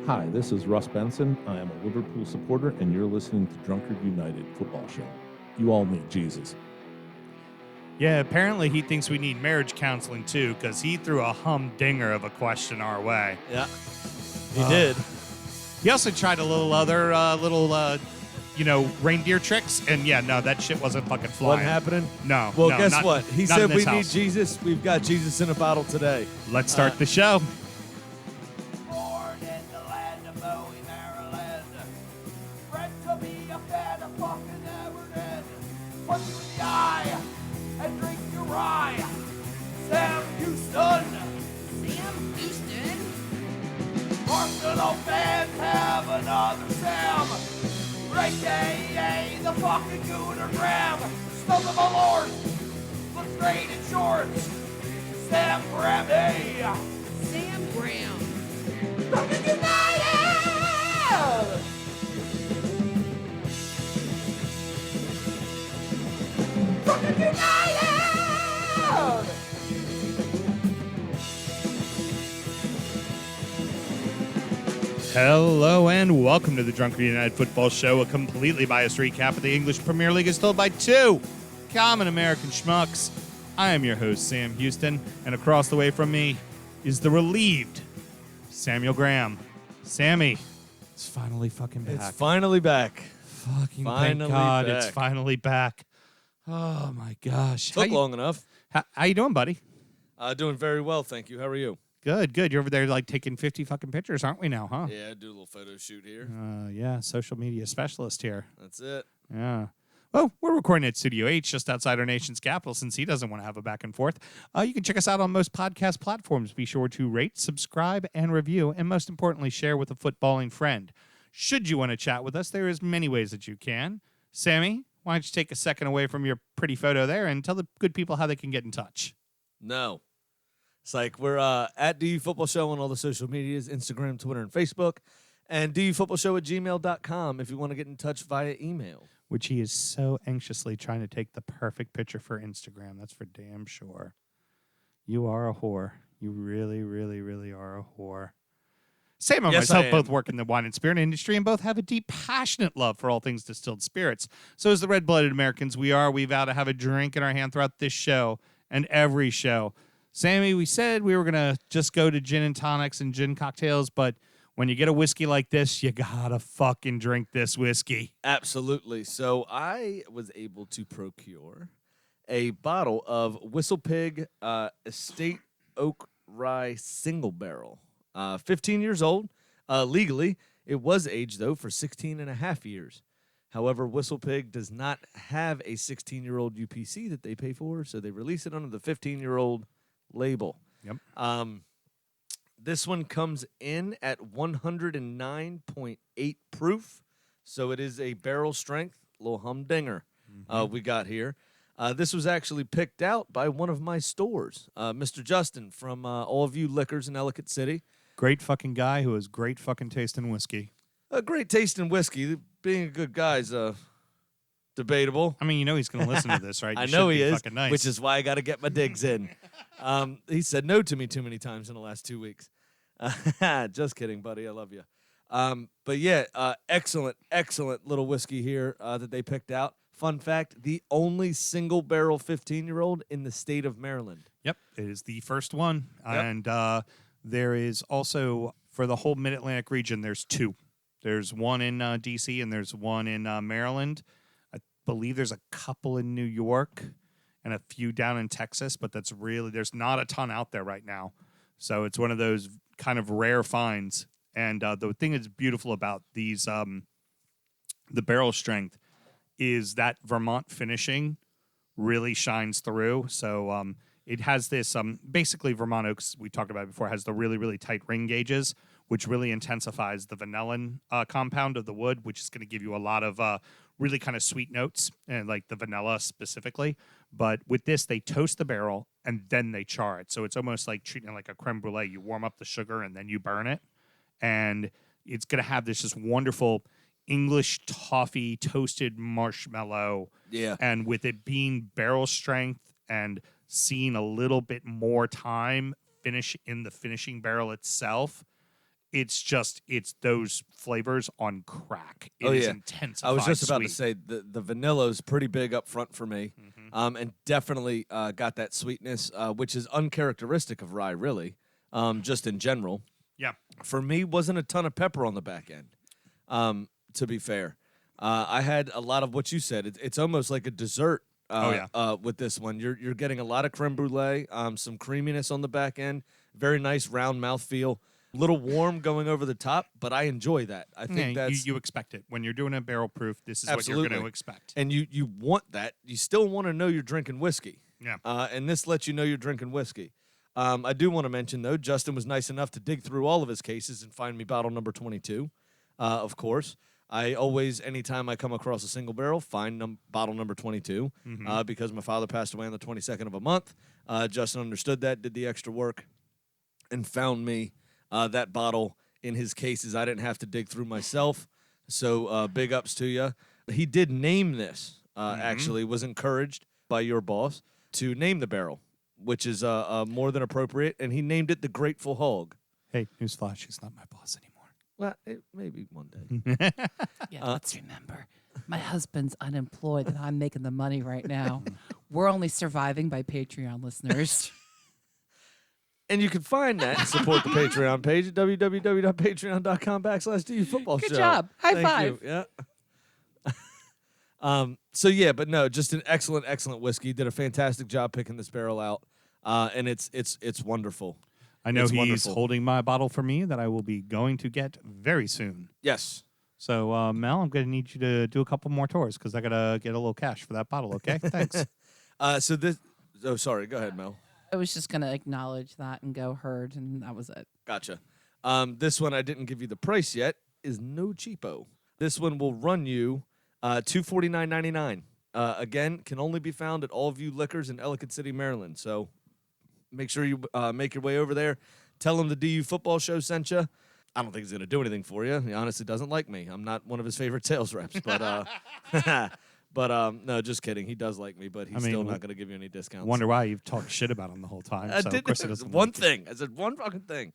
Hi, this is Russ Benson. I am a Liverpool supporter, and you're listening to Drunkard United Football Show. You all need Jesus. Yeah, apparently he thinks we need marriage counseling too, because he threw a humdinger of a question our way. Yeah, he did. He also tried a little other reindeer tricks, and yeah, no, that shit wasn't fucking flying. Wasn't happening? No. Well, no, guess not- what? He not said in we this need house. Jesus. We've got Jesus in a bottle today. Let's start the show. Born in the land of Bowie, Maryland. Bred to be a fan of fucking Everton. Punch you in the eye and drink your rye. Sam Houston. Sam Houston? Arsenal fans have another Sam. AKA the fucking Gooner Graham. Stump of my lord. Looks great in shorts. Sam Grammy. Sam Graham. Fucking United! Fucking United! Hello and welcome to the Drunkard United Football Show, a completely biased recap of the English Premier League as told by two common American schmucks. I am your host, Sam Houston, and across the way from me is the relieved Samuel Graham. Sammy, it's finally fucking back. It's finally back. fucking finally thank God back. it's finally back. Oh my gosh. Took long enough. How you doing, buddy? Doing very well, thank you. How are you? Good, good. You're over there like taking 50 fucking pictures, aren't we now, huh? Yeah, I do a little photo shoot here. Yeah, social media specialist here. That's it. Yeah. Well, we're recording at Studio H just outside our nation's capital since he doesn't want to have a back and forth. You can check us out on most podcast platforms. Be sure to rate, subscribe, and review, and most importantly, share with a footballing friend. Should you want to chat with us, there is many ways that you can. Sammy, why don't you take a second away from your pretty photo there and tell the good people how they can get in touch? No. It's like we're at DUfootballshow on all the social medias, Instagram, Twitter, and Facebook, and DUfootballshow@gmail.com if you want to get in touch via email. Which he is so anxiously trying to take the perfect picture for Instagram. That's for damn sure. You are a whore. You really, really, really are a whore. Sam and Yes, myself I am. both work in the wine and spirit industry and both have a deep, passionate love for all things distilled spirits. So as the red-blooded Americans we vow to have a drink in our hand throughout this show and every show. Sammy, we said we were going to just go to gin and tonics and gin cocktails, but when you get a whiskey like this, you gotta fucking drink this whiskey. Absolutely. So I was able to procure a bottle of WhistlePig Estate Oak Rye Single Barrel. 15 years old. Legally, it was aged, though, for 16 and a half years. However, WhistlePig does not have a 16-year-old UPC that they pay for, so they release it under the 15-year-old label. Yep. This one comes in at 109.8 proof, so it is a barrel strength, little humdinger we got here. This was actually picked out by one of my stores, Mr. Justin from All of You Liquors in Ellicott City. Great fucking guy who has great fucking taste in whiskey. A great taste in whiskey. Being a good guy is debatable. I mean, you know he's going to listen to this, right? I You know should he be is, fucking nice. which is why I got to get my digs in. He said no to me too many times in the last 2 weeks. Just kidding, buddy. I love you. But yeah, excellent little whiskey here that they picked out. Fun fact, the only single barrel 15-year-old in the state of Maryland. Yep, it is the first one. Yep. And there is also, for the whole Mid-Atlantic region, there's two. There's one in D.C. and there's one in Maryland. I believe there's a couple in New York and a few down in Texas, but there's not a ton out there right now. So it's one of those kind of rare finds. And the thing that's beautiful about these, the barrel strength, is that Vermont finishing really shines through. So it has this, basically Vermont oaks, we talked about before, has the really, really tight ring gauges, which really intensifies the vanillin compound of the wood, which is going to give you a lot of really kind of sweet notes, and like the vanilla specifically. But with this, they toast the barrel and then they char it. So it's almost like treating it like a creme brulee. You warm up the sugar and then you burn it. And it's going to have this just wonderful English toffee toasted marshmallow. Yeah. And with it being barrel strength and seeing a little bit more time finish in the finishing barrel itself, It's those flavors on crack. It Oh, is yeah. intensified I was just about to sweet. say the vanilla is pretty big up front for me, and definitely got that sweetness, which is uncharacteristic of rye, really, just in general. Yeah. For me, wasn't a ton of pepper on the back end. To be fair, I had a lot of what you said. It's almost like a dessert. With this one, you're getting a lot of creme brulee, some creaminess on the back end, very nice round mouthfeel. Little warm going over the top, but I enjoy that. I think that's you expect it when you're doing a barrel proof. This is what you're Absolutely. going to expect. and you want that. You still want to know you're drinking whiskey. Yeah. And this lets you know you're drinking whiskey. I do want to mention, though, Justin was nice enough to dig through all of his cases and find me bottle number 22, of course. I always, anytime I come across a single barrel, find bottle number 22 because my father passed away on the 22nd of a month. Justin understood that, did the extra work, and found me that bottle in his cases. I didn't have to dig through myself, so big ups to you. He did name this, actually, was encouraged by your boss to name the barrel, which is more than appropriate, and he named it the Grateful Hog. Hey, newsflash, he's not my boss anymore. Well, maybe one day. Yeah, let's remember, my husband's unemployed and I'm making the money right now. We're only surviving by Patreon listeners. And you can find that and support the Patreon page at www.patreon.com/DUfootballshow. Good job. High Thank five. you. Yeah. So yeah, but no, just an excellent whiskey. Did a fantastic job picking this barrel out, and it's wonderful. I know It's he's wonderful. holding my bottle for me that I will be going to get very soon. Yes. So, Mel, I'm going to need you to do a couple more tours because I got to get a little cash for that bottle, okay? Thanks. So this. Oh, sorry. Go ahead, Mel. I was just going to acknowledge that and go heard, and that was it. Gotcha. This one I didn't give you the price yet. Is no cheapo. This one will run you $249.99. Again, can only be found at All View Liquors in Ellicott City, Maryland. So make sure you make your way over there. Tell him the DU Football Show sent you. I don't think he's going to do anything for you. He honestly doesn't like me. I'm not one of his favorite sales reps, but no, just kidding. He does like me, but he's still not going to give you any discounts. Wonder why you've talked shit about him the whole time. I So did of course he doesn't one like you. thing. I said one fucking thing.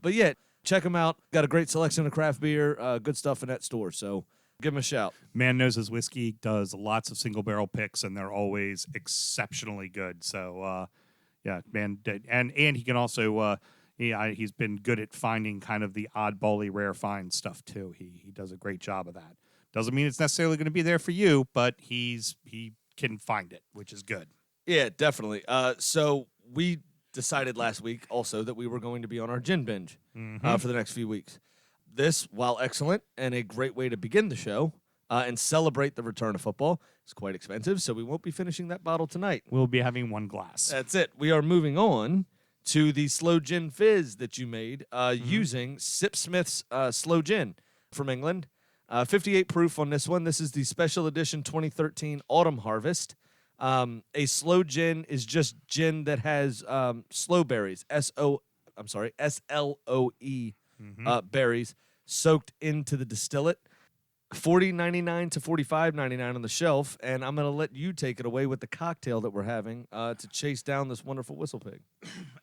But yeah, check him out. Got a great selection of craft beer, good stuff in that store. So give him a shout. Man Knows His Whiskey does lots of single barrel picks, and they're always exceptionally good. So, yeah, man, and he can also he's been good at finding kind of the oddbally rare find stuff too. He does a great job of that. Doesn't mean it's necessarily going to be there for you, but he can find it, which is good. Yeah, definitely. So we decided last week also that we were going to be on our gin binge for the next few weeks. This, while excellent and a great way to begin the show and celebrate the return of football, is quite expensive, so we won't be finishing that bottle tonight. We'll be having one glass. That's it. We are moving on to the Sloe Gin Fizz that you made using Sipsmith's Sloe Gin from England. 58 proof on this one. This is the special edition 2013 Autumn Harvest. A sloe gin is just gin that has sloe berries, S-L-O-E berries soaked into the distillate. $40.99 to $45.99 on the shelf, and I'm going to let you take it away with the cocktail that we're having to chase down this wonderful WhistlePig.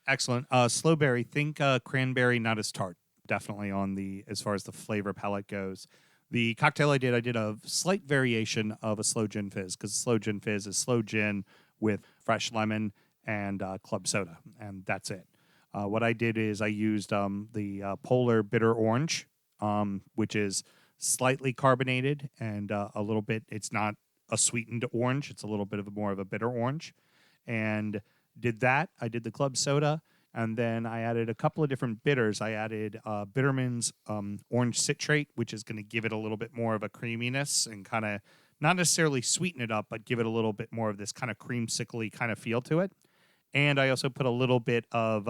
Excellent. Sloe berry. Think cranberry, not as tart. Definitely on the as far as the flavor palette goes. The cocktail I did a slight variation of a Sloe Gin Fizz because Sloe Gin Fizz is sloe gin with fresh lemon and club soda, and that's it. What I did is I used the Polar Bitter Orange, which is slightly carbonated and a little bit. It's not a sweetened orange; it's a little bit more of a bitter orange, and did that. I did the club soda. And then I added a couple of different bitters. I added Bitterman's orange citrate, which is going to give it a little bit more of a creaminess and kind of not necessarily sweeten it up, but give it a little bit more of this kind of creamsicle-y kind of feel to it. And I also put a little bit of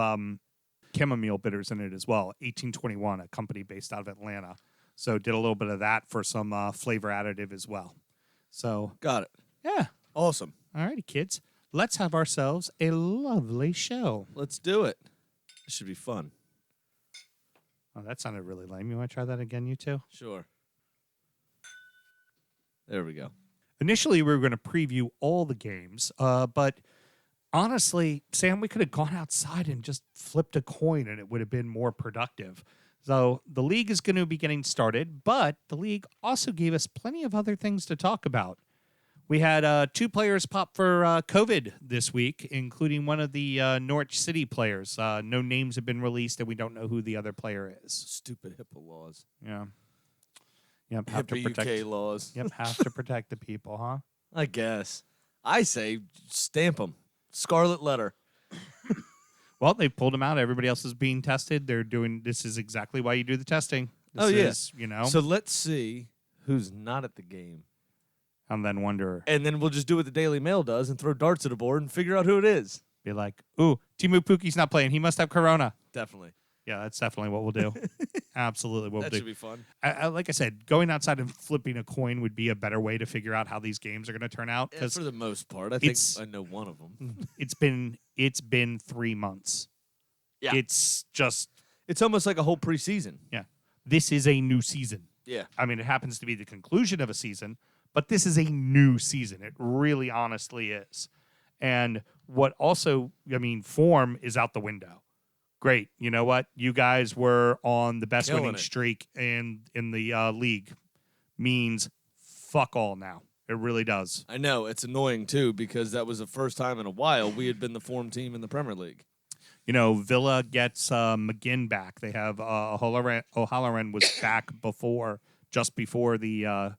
chamomile bitters in it as well. 1821, a company based out of Atlanta. So did a little bit of that for some flavor additive as well. So Got it. yeah. Awesome. All righty, kids. Let's have ourselves a lovely show. Let's do it. This should be fun. Oh, that sounded really lame. You want to try that again, you two? Sure. There we go. Initially, we were going to preview all the games, but honestly, Sam, we could have gone outside and just flipped a coin and it would have been more productive. So the league is going to be getting started, but the league also gave us plenty of other things to talk about. We had 2 players pop for COVID this week, including one of the Norwich City players. No names have been released, and we don't know who the other player is. Stupid HIPAA laws. Yeah. Yep. Have to HIPAA protect. UK laws. Yep. Have to protect the people, huh? I guess. I say stamp them. Scarlet letter. Well, they pulled them out. Everybody else is being tested. They're doing. This is exactly why you do the testing. This is, So let's see who's not at the game. And then wonder. And then we'll just do what the Daily Mail does and throw darts at a board and figure out who it is. Be like, ooh, Timu Puki's not playing. He must have corona. Definitely. Yeah, that's definitely what we'll do. Absolutely what That we'll should do. be fun. Like I said, going outside and flipping a coin would be a better way to figure out how these games are going to turn out. Yeah, Because for the most part, I think it's- I know one of them. it's been 3 months. Yeah. It's just, It's almost like a whole preseason. this is a new season. Yeah. I mean, it happens to be the conclusion of a season, but this is a new season. It really honestly is. And what also, form is out the window. Great. You know what? You guys were on the best Killing winning it. streak in the league. Means fuck all now. It really does. I know. It's annoying, too, because that was the first time in a while we had been the form team in the Premier League. Villa gets McGinn back. They have O'Halloran was back just before the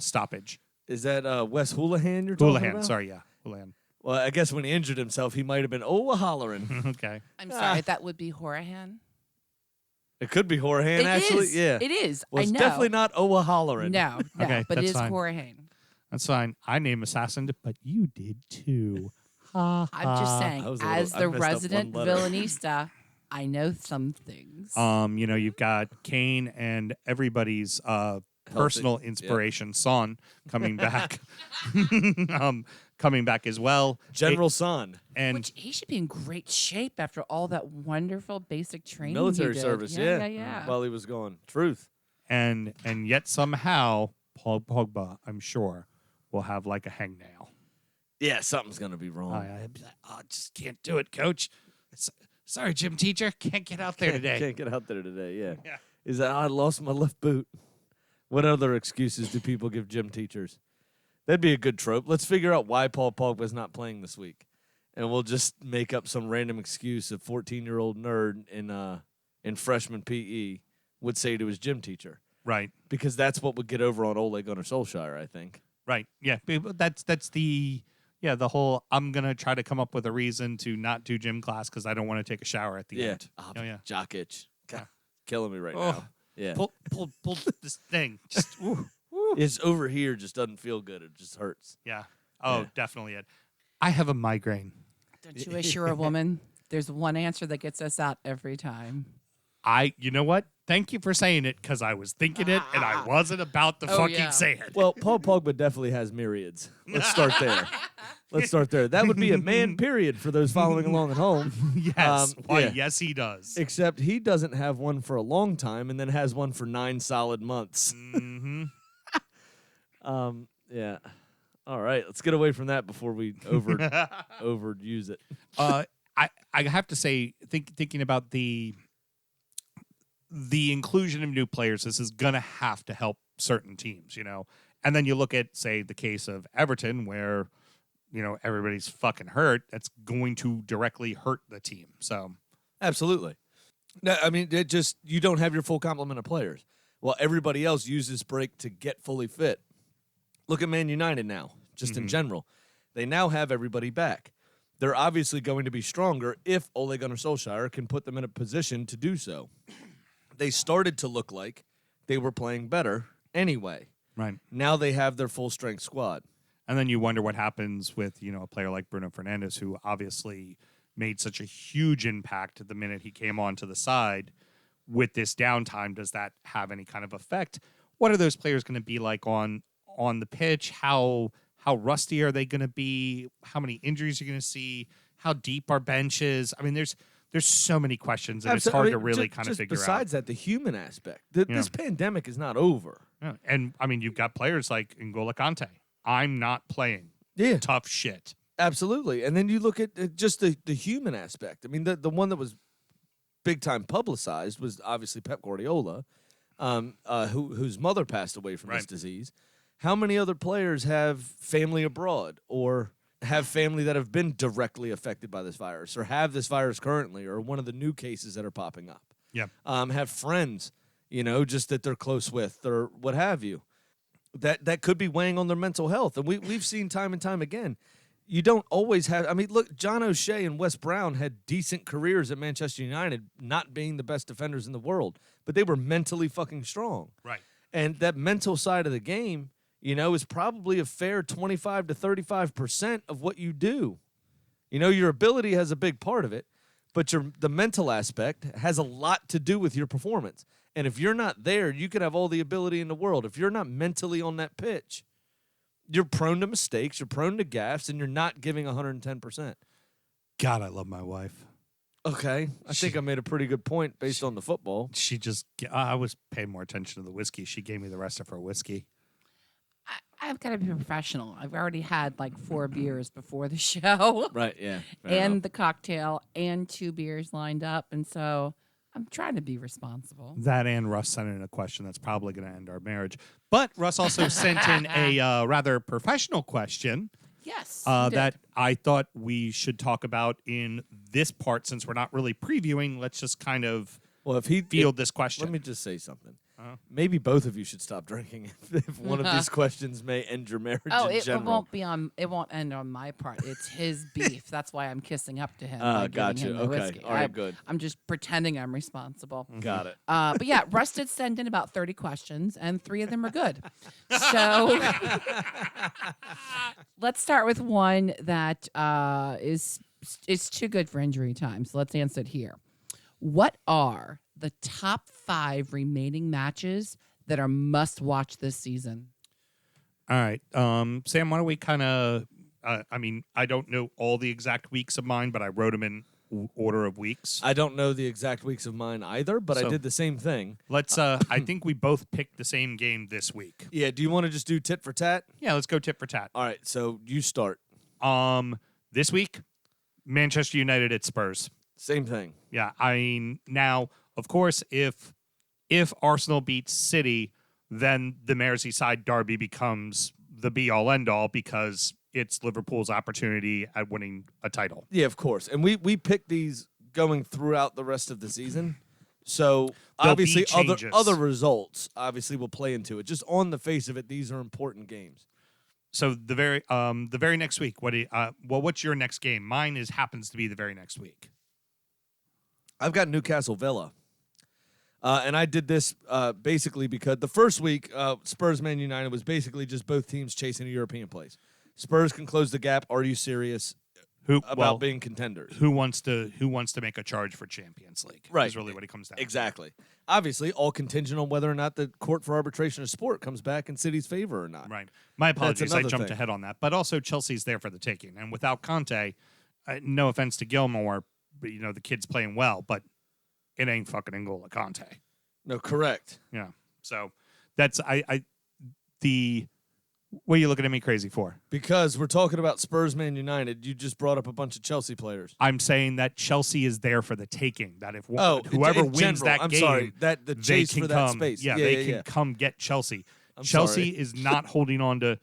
stoppage. Is that Wes Houlihan you're talking Houlihan, about? sorry, yeah, Houlihan. Well, I guess when he injured himself, he might have been hollering. Okay. I'm sorry, that would be Horahan. It could be Horahan, It actually. is. Yeah. It is. Well, I it's know. definitely not Owa hollering. No, Okay, but it that's is fine. Horahan. That's fine. I name Assassin, but you did too. Ha, I'm just ha. saying, I was a as little- I the messed up resident one letter. villainista, I know some things. You've got Kane and everybody's personal inspiration, Son, coming back. Coming back as well. General Son. And Which he should be in great shape after all that wonderful basic training. Military he did. service, Yeah. While he was gone. Truth. and yet somehow Paul Pogba, I'm sure, will have like a hangnail. Yeah, something's going to be wrong. I'd be like, I just can't do it, coach. Sorry, gym teacher. Can't get out there today. Can't get out there today, yeah. Yeah. Is that I lost my left boot? What other excuses do people give gym teachers? That'd be a good trope. Let's figure out why Paul Pogba's not playing this week. And we'll just make up some random excuse a 14-year-old nerd in freshman PE would say to his gym teacher. Right. Because that's what would get over on Ole Gunnar Solskjaer, I think. Right. Yeah. But that's the whole I'm going to try to come up with a reason to not do gym class because I don't want to take a shower at the end. Oh, yeah. jock itch. God, Yeah. killing me right Oh. now. Yeah. Pull this thing. Just, ooh. It's over here just doesn't feel good. It just hurts. Yeah. Oh, Yeah. definitely it. I have a migraine. Don't you wish you were a woman? There's one answer that gets us out every time. You know what? Thank you for saying it because I was thinking it and I wasn't about to fucking yeah. say it. Well, Paul Pogba definitely has myriads. Let's start there. Let's start there. That would be a man period for those following along at home. Yes. Why? yeah. Yes, he does. Except he doesn't have one for a long time and then has one for 9 solid months. Mm-hmm. Yeah. All right. Let's get away from that before we overuse it. I have to say, thinking about the inclusion of new players, this is gonna have to help certain teams, And then you look at, say, the case of Everton, where everybody's fucking hurt. That's going to directly hurt the team. So, Absolutely. No, I mean, you don't have your full complement of players. Well, everybody else uses break to get fully fit. Look at Man United now, just in general. They now have everybody back. They're obviously going to be stronger if Ole Gunnar Solskjaer can put them in a position to do so. They started to look like they were playing better anyway. right. Now they have their full strength squad. And then you wonder what happens with, a player like Bruno Fernandes, who obviously made such a huge impact the minute he came onto the side. With this downtime, does that have any kind of effect? What are those players going to be like on the pitch? How rusty are they going to be? How many injuries are you going to see? How deep are benches? I mean, there's so many questions, and it's hard to really kind of figure out. Besides that, the human aspect. This pandemic is not over. Yeah. And, I mean, you've got players like N'Golo Kante. I'm not playing. Yeah. Tough shit. Absolutely. And then you look at just the human aspect. I mean, the one that was big time publicized was obviously Pep Guardiola, whose mother passed away from this disease. How many other players have family abroad or have family that have been directly affected by this virus or have this virus currently or one of the new cases that are popping up? Yeah. Have friends, just that they're close with or what have you. That could be weighing on their mental health. And we've seen time and time again, you don't always have – I mean, look, John O'Shea and Wes Brown had decent careers at Manchester United, not being the best defenders in the world, but they were mentally fucking strong. Right. And that mental side of the game, is probably a fair 25 to 35% of what you do. Your ability has a big part of it, but the mental aspect has a lot to do with your performance. And if you're not there, you could have all the ability in the world. If you're not mentally on that pitch, you're prone to mistakes, you're prone to gaffes, and you're not giving 110%. God, I love my wife. Okay. I think I made a pretty good point based on the football. She just, I was paying more attention to the whiskey. She gave me the rest of her whiskey. I've got to be professional. I've already had like 4 beers before the show. Right, yeah. And the cocktail and 2 beers lined up. And so I'm trying to be responsible. That and Russ sent in a question that's probably going to end our marriage. But Russ also sent in a rather professional question. Yes. That I thought we should talk about in this part since we're not really previewing. Let's just kind of field this question. Let me just say something. Maybe both of you should stop drinking if one of these questions may end your marriage in general. It won't end on my part. It's his beef. That's why I'm kissing up to him. Gotcha. Him the Okay. whiskey. All right, good. I'm just pretending I'm responsible. Got it. But yeah, Russ did send in about 30 questions, and 3 of them are good. So let's start with one that is too good for injury time. So let's answer it here. What are the top 5 remaining matches that are must-watch this season? All right. Sam, why don't we kind of, I don't know all the exact weeks of mine, but I wrote them in order of weeks. I don't know the exact weeks of mine either, but I did the same thing. Let's, I think we both picked the same game this week. Yeah, do you want to just do tit for tat? Yeah, let's go tit for tat. All right, so you start. This week, Manchester United at Spurs. Same thing. Yeah, I mean, now, of course, if Arsenal beats City, then the Merseyside derby becomes the be-all, end-all because it's Liverpool's opportunity at winning a title. Yeah, of course. And we picked these going throughout the rest of the season. So, There'll obviously, be changes. other results obviously will play into it. Just on the face of it, these are important games. So the very next week, what's your next game? Mine happens to be the very next week. I've got Newcastle Villa. And I did this basically because the first week, Spurs Man United was basically just both teams chasing a European place. Spurs can close the gap. Are you serious about being contenders? Who wants to make a charge for Champions League? Right. Is really what it comes down to. Exactly. Obviously, all contingent on whether or not the court for arbitration of sport comes back in City's favor or not. Right. My apologies. I another jumped thing. ahead on that. But also Chelsea's there for the taking. And without Conte, no offense to Gilmore, but the kid's playing well, but it ain't fucking N'Golo Conte. No, correct. Yeah. So that's what are you looking at me crazy for? Because we're talking about Spurs Man United. You just brought up a bunch of Chelsea players. I'm saying that Chelsea is there for the taking. That if whoever in wins general, that I'm game, sorry, that the they chase can for that come. space. Yeah, they can come get Chelsea. Chelsea sorry. is not holding on to.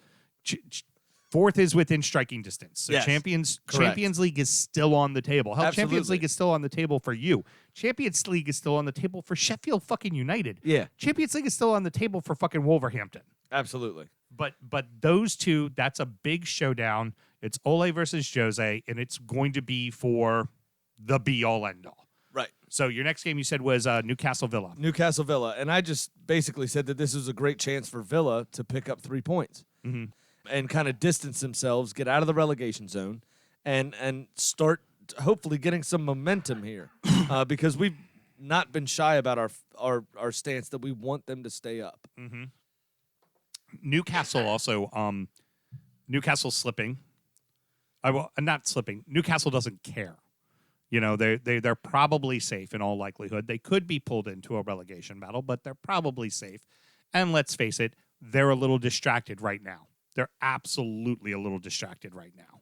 Fourth is within striking distance. So Yes, Champions League is still on the table. Hell, Champions Absolutely. League is still on the table for you. Champions League is still on the table for Sheffield fucking United. Yeah. Champions League is still on the table for fucking Wolverhampton. Absolutely. But those two, that's a big showdown. It's Ole versus Jose, and it's going to be for the be-all, end-all. Right. So your next game you said was Newcastle Villa. Newcastle Villa. And I just basically said that this was a great chance for Villa to pick up 3 points. Mm-hmm. And kind of distance themselves, get out of the relegation zone, and start hopefully getting some momentum here, because we've not been shy about our stance that we want them to stay up. Mm-hmm. Newcastle also, Newcastle's slipping. Not slipping. Newcastle doesn't care. They're probably safe in all likelihood. They could be pulled into a relegation battle, but they're probably safe. And let's face it, they're a little distracted right now. They're absolutely a little distracted right now.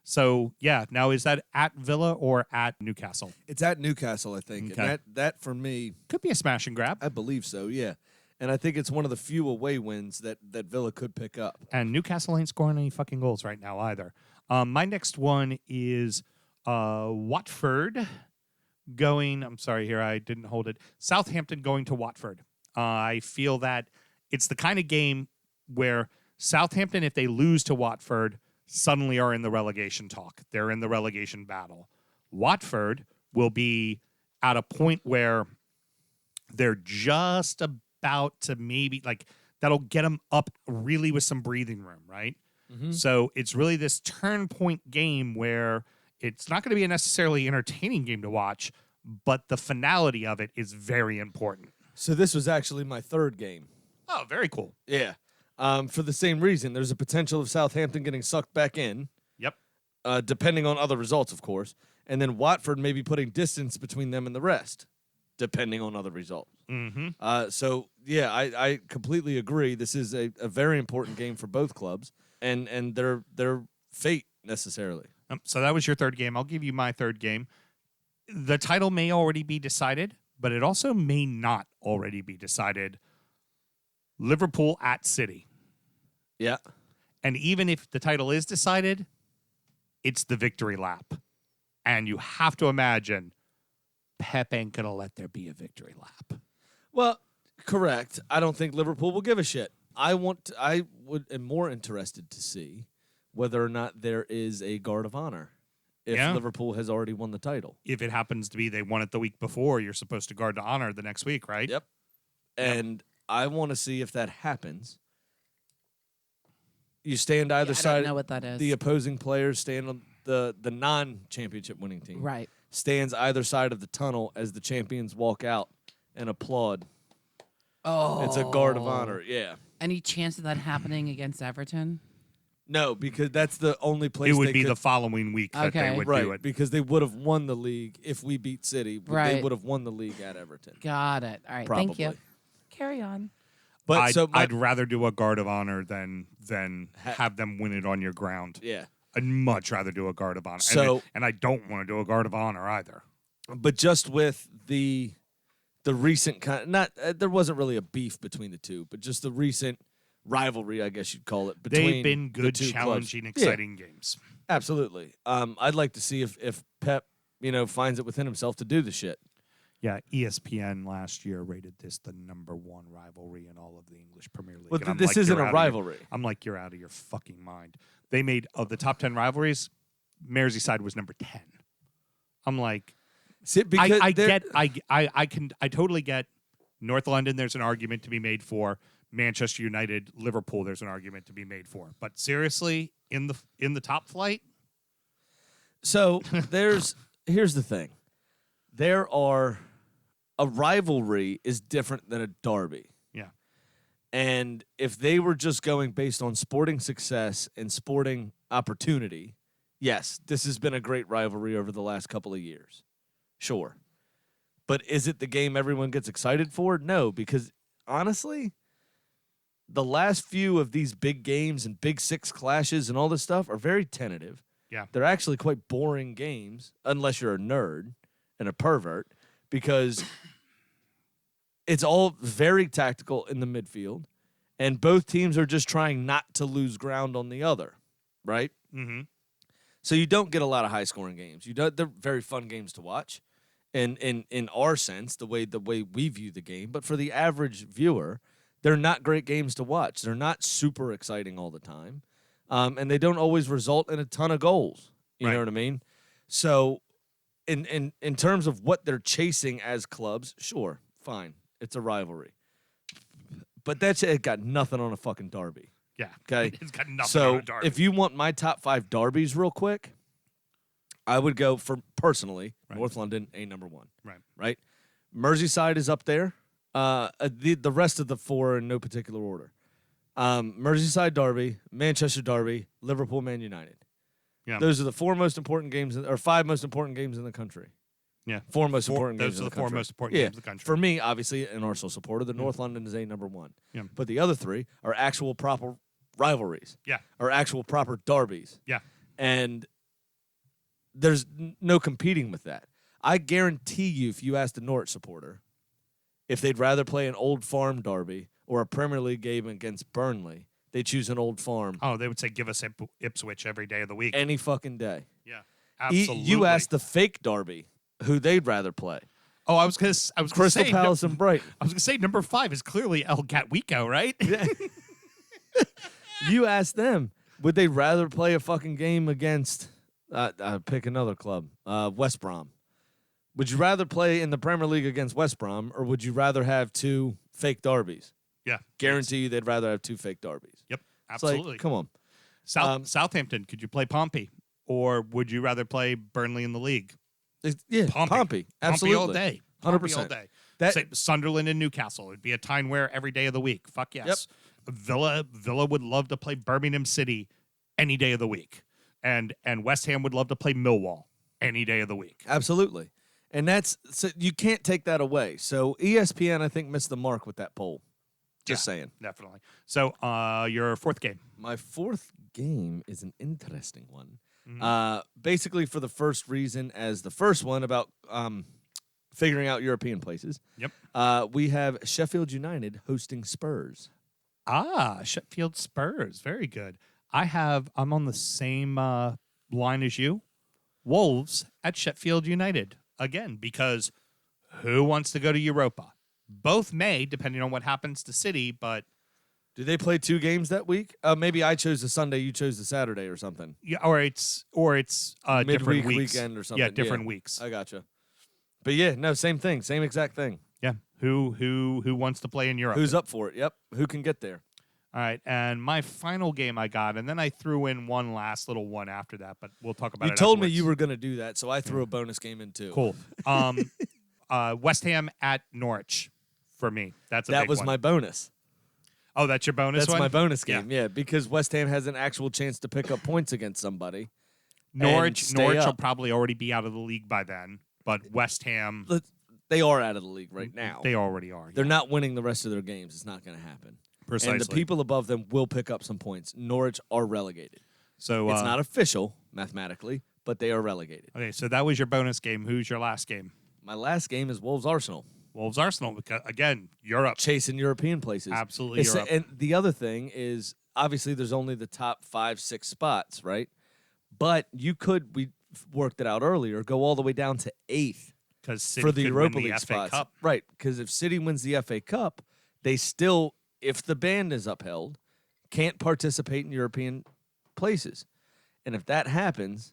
So, yeah. Now, is that at Villa or at Newcastle? It's at Newcastle, I think. Okay. And that for me, Could be a smash and grab. I believe so, yeah. And I think it's one of the few away wins that Villa could pick up. And Newcastle ain't scoring any fucking goals right now either. My next one is Watford going. I'm sorry, here I didn't hold it. Southampton going to Watford. I feel that it's the kind of game where Southampton, if they lose to Watford, suddenly are in the relegation talk. They're in the relegation battle. Watford will be at a point where they're just about to maybe, like, that'll get them up really with some breathing room, right? Mm-hmm. So it's really this turn point game where it's not going to be a necessarily entertaining game to watch, but the finality of it is very important. So this was actually my third game. Oh, very cool. Yeah. For the same reason, there's a potential of Southampton getting sucked back in. Yep. Depending on other results, of course. And then Watford maybe putting distance between them and the rest, depending on other results. Mm-hmm. So, yeah, I completely agree. This is a very important game for both clubs and their fate, necessarily. So that was your third game. I'll give you my third game. The title may already be decided, but it also may not already be decided. Liverpool at City. Yeah. And even if the title is decided, it's the victory lap. And you have to imagine Pep ain't going to let there be a victory lap. Well, correct. I don't think Liverpool will give a shit. am more interested to see whether or not there is a guard of honor if Liverpool has already won the title. If it happens to be they won it the week before, you're supposed to guard to honor the next week, right? Yep. And I want to see if that happens. You stand either I side. don't know what that is. The opposing players stand on the non-championship winning team. Right. Stands either side of the tunnel as the champions walk out and applaud. Oh. It's a guard of honor. Yeah. Any chance of that happening against Everton? No, because that's the only place It would they be could, the following week that they Okay. would right, do it. because they would have won the league if we beat City. They Right. would have won the league at Everton. Got it. All right. Probably. Thank you. Carry on. But I'd rather do a guard of honor than have them win it on your ground. yeah. I'd much rather do a guard of honor. So- and I don't want to do a guard of honor either. But just with the recent there wasn't really a beef between the two, but just the recent rivalry, I guess you'd call it. Between They've been the good, two challenging, clubs. exciting games. Yeah, absolutely. I'd like to see if Pep, finds it within himself to do the shit. Yeah, ESPN last year rated this the #1 rivalry in all of the English Premier League. But And I'm this like, isn't you're a out of your- rivalry. I'm like, you're out of your fucking mind. They made, of the top 10 rivalries, Merseyside was number 10. I'm like, See, because I totally get North London. There's an argument to be made for Manchester United, Liverpool. There's an argument to be made for. But seriously, in the top flight, So here's the thing. A rivalry is different than a derby. yeah, And if they were just going based on sporting success and sporting opportunity, yes, this has been a great rivalry over the last couple of years. Sure. But is it the game everyone gets excited for? No, because honestly, the last few of these big games and Big Six clashes and all this stuff are very tentative. Yeah. They're actually quite boring games, unless you're a nerd and a pervert, because it's all very tactical in the midfield, and both teams are just trying not to lose ground on the other, right? mm-hmm. So you don't get a lot of high-scoring games. They're very fun games to watch, in our sense, the way we view the game. But for the average viewer, they're not great games to watch. They're not super exciting all the time, and they don't always result in a ton of goals. You know what I mean? So, in terms of what they're chasing as clubs, sure, fine, it's a rivalry. But it got nothing on a fucking derby. Yeah. Okay. It's got nothing So on a derby. if you want my top 5 derbies real quick, I would go for personally North London #1. Right. Merseyside is up there. The rest of the 4 in no particular order. Merseyside derby, Manchester derby, Liverpool, Man United. Yeah. Those are the 4 most important games, or 5 most important games in the country. Yeah. 4 most important games Those in are the the 4 country. most important games in the country. For me, obviously, an Arsenal supporter, the North London is #1. Yeah. But the other 3 are actual proper rivalries. Yeah. Or actual proper derbies. Yeah. And there's no competing with that. I guarantee you, if you asked a Norwich supporter if they'd rather play an Old Farm derby or a Premier League game against Burnley, they choose an Old Farm Oh, they would say give us Ipswich every day of the week. any fucking day. Yeah, absolutely. You asked the fake derby who they'd rather play. Oh, I was gonna Crystal say, Palace and Brighton. I was gonna say number 5 is clearly El Gatwico, right? You asked them, would they rather play a fucking game against, pick another club, West Brom? Would you rather play in the Premier League against West Brom, or would you rather have 2 fake derbies? Yeah, Guarantee you they'd rather have 2 fake derbies. Yep, It's like, absolutely. come on. Southampton, could you play Pompey, or would you rather play Burnley in the league? Yeah, Pompey. Pompey. Absolutely. Pompey all day. 100%. Pompey all day. That- Say Sunderland and Newcastle. It'd be a time where every day of the week. Fuck yes. Villa would love to play Birmingham City any day of the week. And West Ham would love to play Millwall any day of the week. Absolutely. And so you can't take that away. So ESPN, I think, missed the mark with that poll. Just saying. Definitely. So your 4th game. My 4th game is an interesting one. Mm-hmm. Basically, for the first reason as the first one about figuring out European places. Yep. We have Sheffield United hosting Spurs. Sheffield Spurs. Very good. I'm on the same line as you. Wolves at Sheffield United. Again, because who wants to go to Europa? Both may, depending on what happens to City, but Do they play 2 games that week? Maybe I chose the Sunday, you chose the Saturday or something. yeah, or it's different Midweek, weeks. weekend or something. Yeah, different weeks. I gotcha. But yeah, no, same thing, same exact thing. Yeah. Who wants to play in Europe? Who's up for it? Yep. Who can get there? All right, and my final game I got, and then I threw in one last little one after that, but we'll talk about it. You told me afterwards. you were going to do that, so I threw a bonus game in too. Cool. West Ham at Norwich for me. That's a That big was one. my bonus. Oh, that's your bonus That's one? my bonus game. Yeah, because West Ham has an actual chance to pick up points against somebody. Norwich stay will up. probably already be out of the league by then, but West Ham, They are out of the league right now. they already are. They're not winning the rest of their games. It's not going to happen. Precisely. And the people above them will pick up some points. Norwich are relegated. So It's not official mathematically, but they are relegated. okay. So that was your bonus game. Who's your last game? My last game is Wolves Arsenal, Wolves Arsenal. Because again, Europe. chasing European places. Absolutely Europe. And the other thing is, obviously, there's only the top 5, 6 spots, right? But we worked it out earlier, go all the way down to 8th Because City for the could Europa win the League FA spots. Cup. Right, because if City wins the FA Cup, they still, if the ban is upheld, can't participate in European places. And if that happens,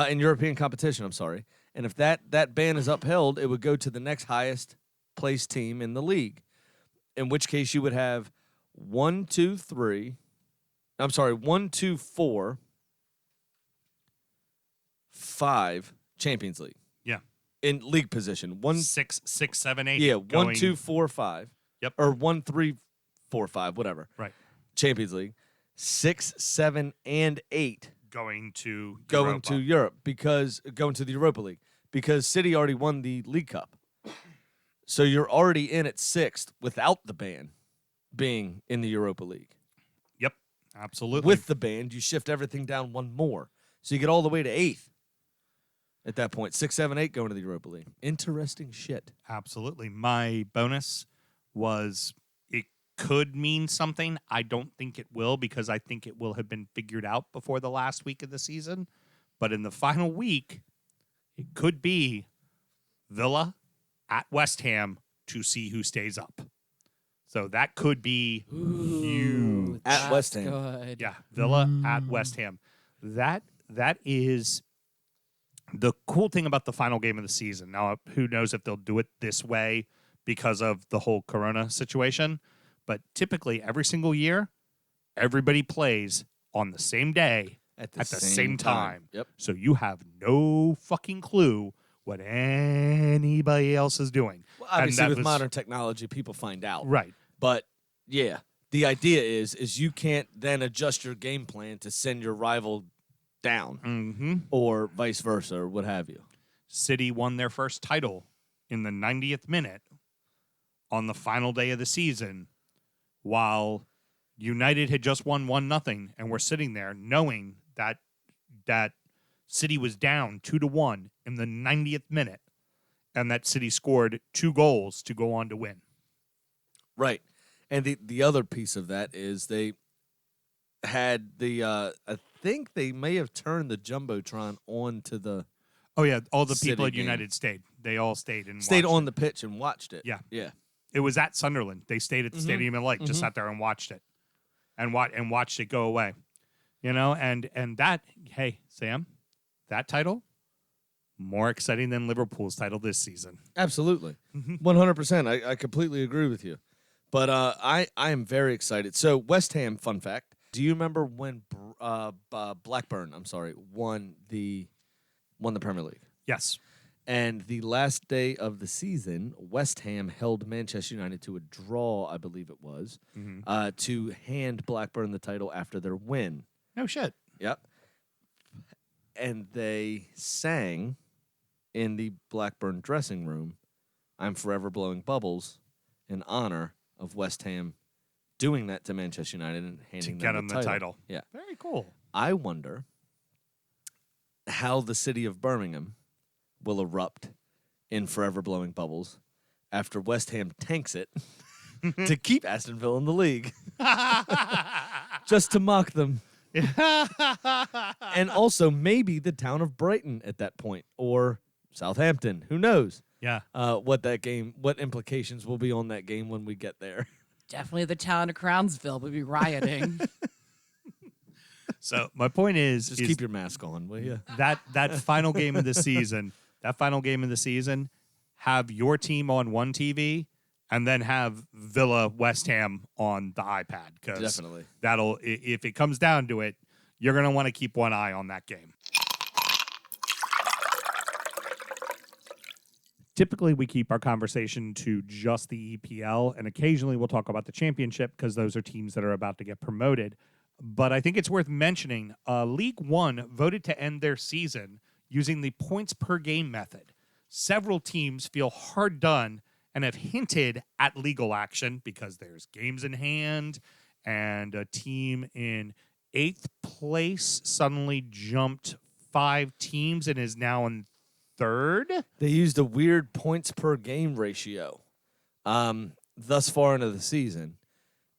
in European competition, I'm sorry, and if that ban is upheld, it would go to the next highest placed team in the league, in which case you would have 1, 2, 4, 5 Champions League. Yeah. In league position. 6, 7, 8. Yeah, going- 1, 2, 4, 5. Yep. Or 1, 3, 4, 5, whatever. Right. Champions League. 6, 7, and 8 Going to going Europa. to Europe going to the Europa League because City already won the League Cup. So you're already in at 6th without the ban being in the Europa League. Yep. Absolutely. With the ban, you shift everything down one more. So you get all the way to 8th. At that point, 6, 7, 8 going to the Europa League. Interesting shit. Absolutely. My bonus was it could mean something. I don't think it will because I think it will have been figured out before the last week of the season. But in the final week, it could be Villa at West Ham to see who stays up. So that could be huge. At West Ham. Good. Yeah, Villa at West Ham. That is the cool thing about the final game of the season. Now, who knows if they'll do it this way because of the whole Corona situation, but typically every single year, everybody plays on the same day At the same time. Yep. So you have no fucking clue what anybody else is doing. Well, And obviously, that with was- modern technology, people find out. Right. But, yeah, the idea is you can't then adjust your game plan to send your rival down Mm-hmm. or vice versa or what have you. City won their first title in the 90th minute on the final day of the season, while United had just won 1-0, and we're sitting there knowing that City was down 2-1 in the 90th minute, and that City scored 2 goals to go on to win. Right. And the other piece of that is they had I think they may have turned the Jumbotron on to the Oh, yeah, all the City people at game. United stayed. They all stayed and stayed watched on it. the pitch and watched it. Yeah. Yeah. It was at Sunderland. They stayed at the Stadium in Light, just sat there and watched it, and watched it go away. You know, and that, hey, Sam, that title, more exciting than Liverpool's title this season. Absolutely. 100%. I completely agree with you. But I am very excited. So West Ham, fun fact. Do you remember when Blackburn, won the Premier League? Yes. And the last day of the season, West Ham held Manchester United to a draw, I believe it was, to hand Blackburn the title after their win. No shit. Yep. And they sang in the Blackburn dressing room, "I'm forever blowing bubbles," in honor of West Ham doing that to Manchester United and handing To get them them the title. Yeah. Very cool. I wonder how the city of Birmingham will erupt in forever blowing bubbles after West Ham tanks it to keep Aston Villa in the league. Just to mock them. And also maybe the town of Brighton at that point, or Southampton. Who knows? Yeah. What implications will be on that game when we get there. Definitely the town of Crownsville would be rioting. So my point is, Just keep your mask on, will you? that final game of the season, have your team on one TV and then have Villa West Ham on the iPad. Because Definitely. that'll, if it comes down to it, you're going to want to keep one eye on that game. Typically, we keep our conversation to just the EPL, and occasionally we'll talk about the championship because those are teams that are about to get promoted. But I think it's worth mentioning, League One voted to end their season using the points per game method. Several teams feel hard done and have hinted at legal action because there's games in hand, and a team in 8th place suddenly jumped 5 teams and is now in 3rd. They used a weird points per game ratio thus far into the season,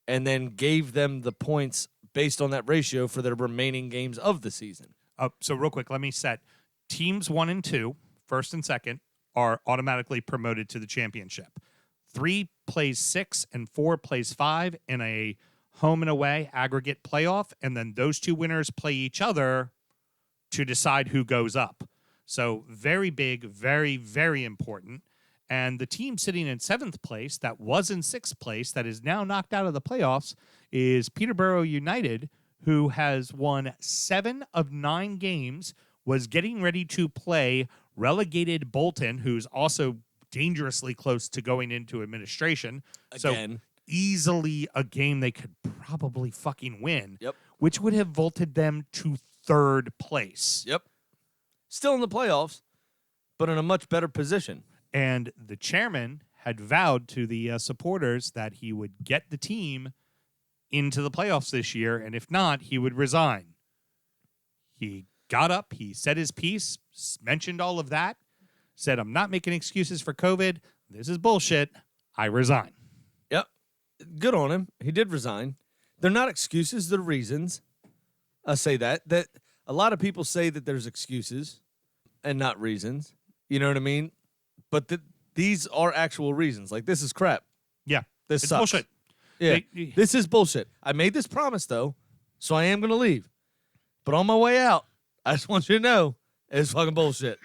and then gave them the points based on that ratio for their remaining games of the season. So real quick, let me set. Teams 1 and 2, first and second, are automatically promoted to the championship. 3 plays 6 and 4 plays 5 in a home and away aggregate playoff, and then those 2 winners play each other to decide who goes up. So very big, very, very important. And the team sitting in 7th place that was in 6th place that is now knocked out of the playoffs is Peterborough United, who has won 7 of 9 games, was getting ready to play relegated Bolton, who's also dangerously close to going into administration. Again. So easily a game they could probably fucking win. Yep. Which would have vaulted them to 3rd place. Yep. Still in the playoffs, but in a much better position. And the chairman had vowed to the supporters that he would get the team into the playoffs this year, and if not, he would resign. He got up, he said his piece, mentioned all of that, said, "I'm not making excuses for COVID. This is bullshit. I resign." Yep. Good on him. He did resign. They're not excuses, they're reasons. I say that a lot of people say that there's excuses and not reasons. You know what I mean? But these are actual reasons. Like, this is crap. Yeah. This it's sucks. bullshit. Yeah. This is bullshit. I made this promise, though, so I am going to leave. But on my way out, I just want you to know it's fucking bullshit.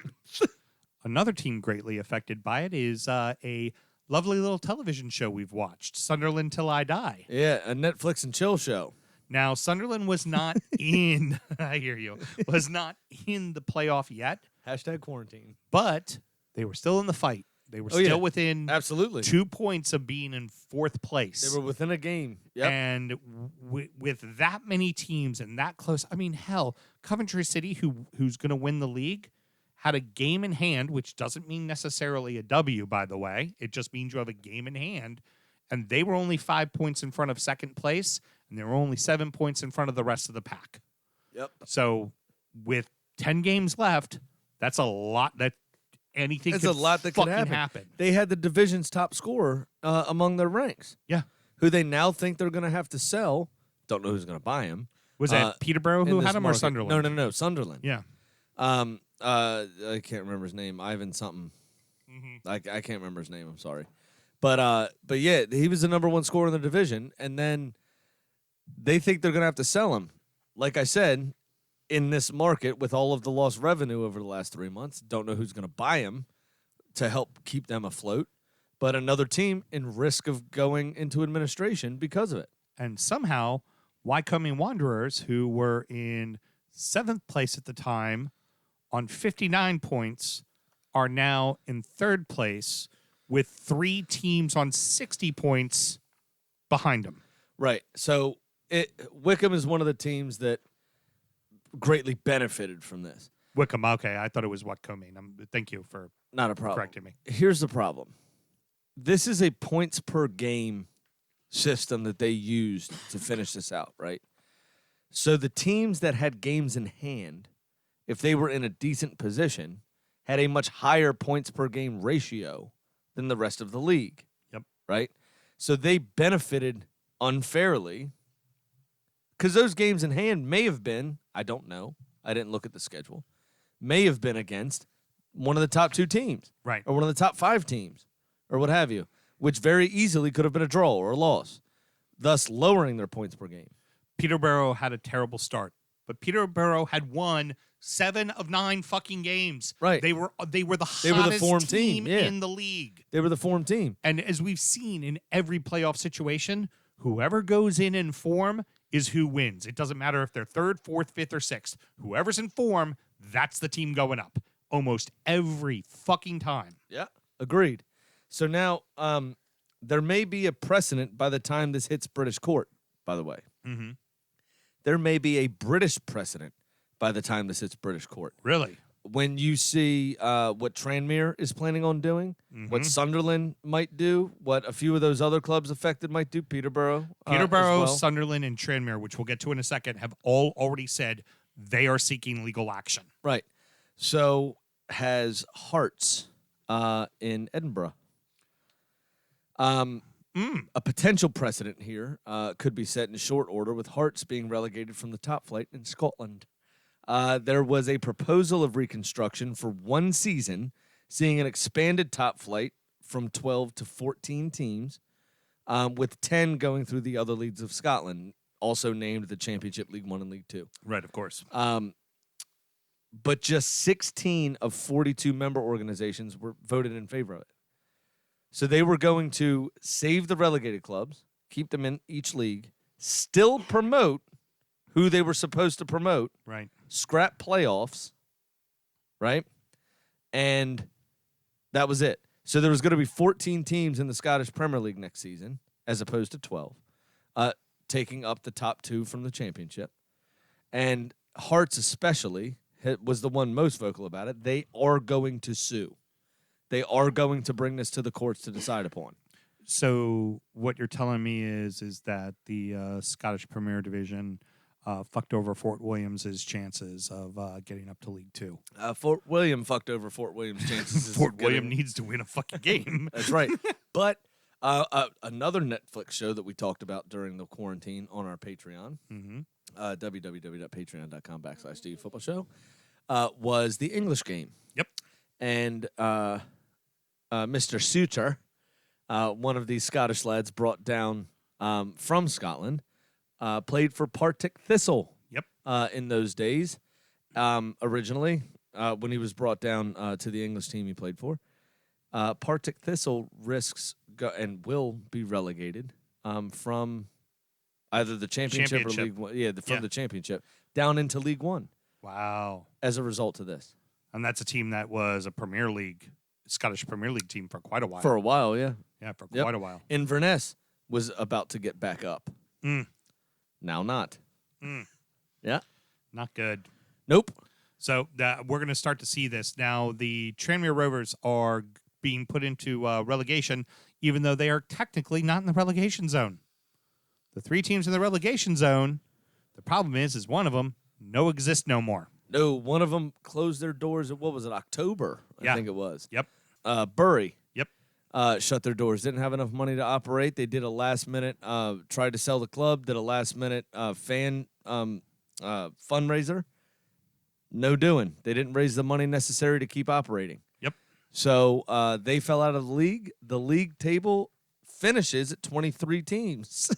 Another team greatly affected by it is a lovely little television show we've watched, Sunderland Till I Die. Yeah, a Netflix and chill show. Now, Sunderland was not in, I hear you, was not in the playoff yet, Hashtag quarantine. but they were still in the fight. They were still within Absolutely. 2 points of being in 4th place. They were within a game. Yep. And with that many teams and that close, I mean, hell, Coventry City, who's going to win the league, had a game in hand, which doesn't mean necessarily a W, by the way. It just means you have a game in hand. And they were only 5 points in front of 2nd place, and they were only 7 points in front of the rest of the pack. Yep. So with 10 games left. That's a lot. That anything. It's could a lot that could fucking happen. They had the division's top scorer among their ranks. Yeah. Who they now think they're going to have to sell. Don't know who's going to buy him. Was that Peterborough who had him or Sunderland? No, Sunderland. Yeah. I can't remember his name. Ivan something. I can't remember his name. I'm sorry, but yeah, he was the number one scorer in the division, and then they think they're gonna have to sell him. Like I said, in this market with all of the lost revenue over the last 3 months, don't know who's gonna buy him to help keep them afloat. But another team in risk of going into administration because of it. And somehow, Wycombe Wanderers, who were in 7th place at the time on 59 points, are now in 3rd place with 3 teams on 60 points behind them. Right. So Wickham is one of the teams that greatly benefited from this. Wickham, okay. I thought it was Wycombe. Thank you for Not a problem. correcting me. Here's the problem. This is a points per game system that they used to finish this out, right? So the teams that had games in hand, if they were in a decent position, had a much higher points per game ratio than the rest of the league. Yep. Right? So they benefited unfairly because those games in hand may have been, I don't know, I didn't look at the schedule, may have been against one of the top 2 teams. Right. Or one of the top 5 teams or what have you, which very easily could have been a draw or a loss, thus lowering their points per game. Peterborough had a terrible start, but Peterborough had won 7 of 9 fucking games. Right. They were the hottest form team team, yeah. in the league. They were the form team. And as we've seen in every playoff situation, whoever goes in form is who wins. It doesn't matter if they're 3rd, 4th, 5th, or 6th. Whoever's in form, that's the team going up. Almost every fucking time. Yeah, agreed. So now there may be a precedent by the time this hits British court, by the way. Mm-hmm. There may be a British precedent by the time this hits British court. Really? When you see what Tranmere is planning on doing, what Sunderland might do, what a few of those other clubs affected might do, Peterborough. Peterborough, as well. Sunderland, and Tranmere, which we'll get to in a second, have all already said they are seeking legal action. Right. So has Hearts in Edinburgh. A potential precedent here could be set in short order with Hearts being relegated from the top flight in Scotland. There was a proposal of reconstruction for one season, seeing an expanded top flight from 12 to 14 teams, with 10 going through the other leagues of Scotland, also named the Championship League 1 and League 2. Right, of course. But just 16 of 42 member organizations were voted in favor of it. So they were going to save the relegated clubs, keep them in each league, still promote who they were supposed to promote, Right. scrap playoffs, right? And that was it. So there was going to be 14 teams in the Scottish Premier League next season, as opposed to 12, taking up the top 2 from the championship. And Hearts especially was the one most vocal about it. They are going to sue. They are going to bring this to the courts to decide upon. So what you're telling me is that the Scottish Premier Division fucked over Fort William's chances of getting up to League 2. Fort William fucked over Fort William's chances. Fort William needs to win a fucking game. That's right. But another Netflix show that we talked about during the quarantine on our Patreon, www.patreon.com/DUfootballshow, was the English game. Yep. And Mr. Suter, one of these Scottish lads brought down from Scotland, played for Partick Thistle. Yep. In those days, originally, when he was brought down to the English team he played for. Partick Thistle risks and will be relegated from either the championship. Or League One. Yeah, from the championship down into League One. Wow. As a result of this. And that's a team that was a Premier League, Scottish Premier League team for quite a while. For a while, yeah. Yeah, for quite a while. Inverness was about to get back up. Now not. Yeah. Not good. Nope. So we're going to start to see this. Now, the Tranmere Rovers are being put into relegation, even though they are technically not in the relegation zone. The 3 teams in the relegation zone, the problem is one of them exist no more. No, one of them closed their doors at, what was it, October? I Yeah. think it was. Yep. Bury. Yep. Shut their doors. Didn't have enough money to operate. They did a last minute, tried to sell the club, did a last minute fan fundraiser. No doing. They didn't raise the money necessary to keep operating. Yep. So they fell out of the league. The league table finishes at 23 teams.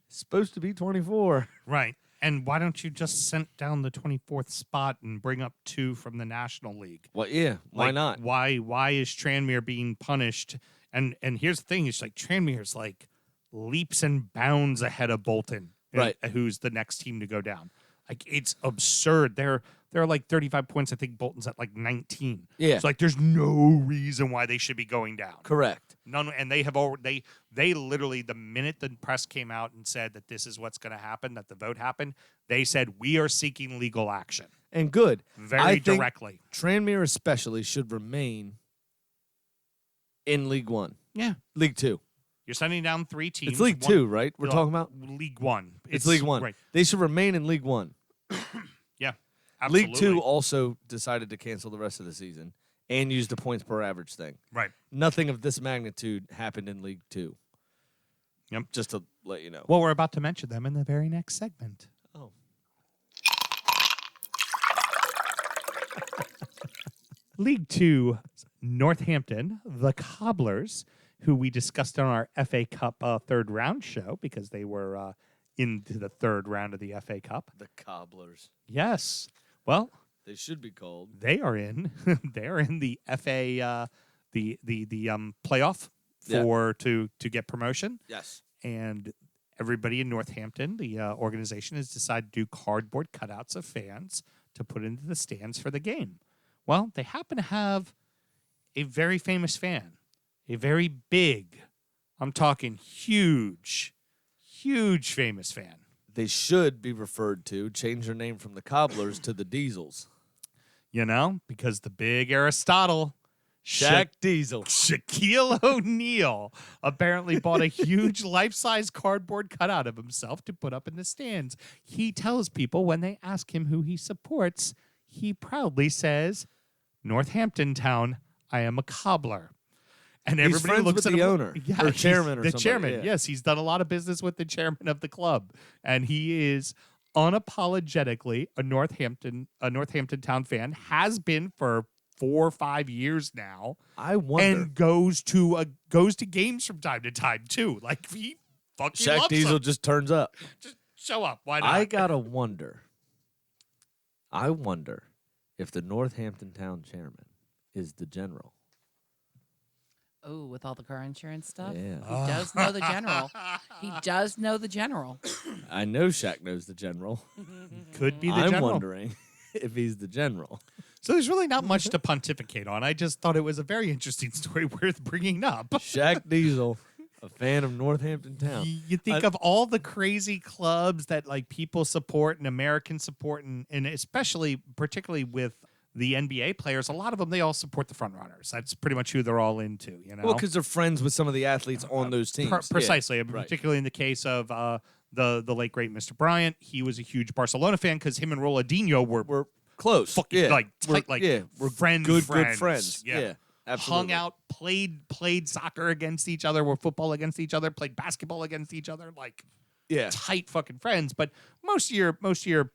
Supposed to be 24. Right. And why don't you just send down the 24th spot and bring up 2 from the National League? Well, yeah. Why Like, not? Why is Tranmere being punished? And here's the thing: it's like Tranmere's like leaps and bounds ahead of Bolton, Right. Who's the next team to go down? Like it's absurd. They're like 35 points. I think Bolton's at like 19. Yeah. It's like there's no reason why they should be going down. Correct. None, and they have already they literally, the minute the press came out and said that this is what's going to happen, that the vote happened, they said we are seeking legal action And good. very I think directly. Tranmere especially should remain in League One. Yeah, League Two. you're sending down 3 teams. It's League One- Two, right? We're talking about? League One. It's League One. Right. They should remain in League One. Yeah. Absolutely. League Two also decided to cancel the rest of the season and use the points per average thing. Right. Nothing of this magnitude happened in League Two. Yep. Just to let you know. Well, we're about to mention them in the very next segment. Oh. League Two, Northampton, the Cobblers, who we discussed on our FA Cup third round show because they were into the third round of the FA Cup. The Cobblers. Yes. Well, They should be called. they are in. They're in the FA the playoff for to get promotion, Yes. and everybody in Northampton, the organization, has decided to do cardboard cutouts of fans to put into the stands for the game. Well, they happen to have a very famous fan, a very big, I'm talking huge famous fan. They should be referred to, change their name from the Cobblers to the Diesels. You know, because the big Aristotle, Shaq Diesel. Shaquille O'Neal, apparently bought a huge life-size cardboard cutout of himself to put up in the stands. He tells people when they ask him who he supports, he proudly says, Northampton Town, I am a cobbler. And He's everybody friends looks with at the him, owner, yeah, or he's chairman or the somebody, chairman. yeah. Yes, he's done a lot of business with the chairman of the club, and he is unapologetically a Northampton Town fan. Has been for 4 or 5 years now, I wonder. and goes to games from time to time too. Like he fucking Shaq loves Diesel them. just turns up. Just show up. Why not? I gotta wonder. I wonder if the Northampton Town chairman is the general. Oh, with all the car insurance stuff? Yeah. He does know the general. He does know the general. I know Shaq knows the general. Could be the I'm general. wondering if he's the general. So there's really not much to pontificate on. I just thought it was a very interesting story worth bringing up. Shaq Diesel, a fan of Northampton Town. You think of all the crazy clubs that like people support and Americans support, and especially particularly with the NBA players, a lot of them, they all support the front runners. That's pretty much who they're all into, you know? Well, because they're friends with some of the athletes on those teams. Precisely. Yeah, I mean, right. particularly in the case of the late, great Mr. Bryant. He was a huge Barcelona fan because him and Ronaldinho were Close. fucking yeah. like We're- tight, like yeah. We're friends. good friends. Yeah. Yeah, absolutely. Hung out, played soccer against each other, were football against each other, played basketball against each other, like Yeah. tight fucking friends. But most of your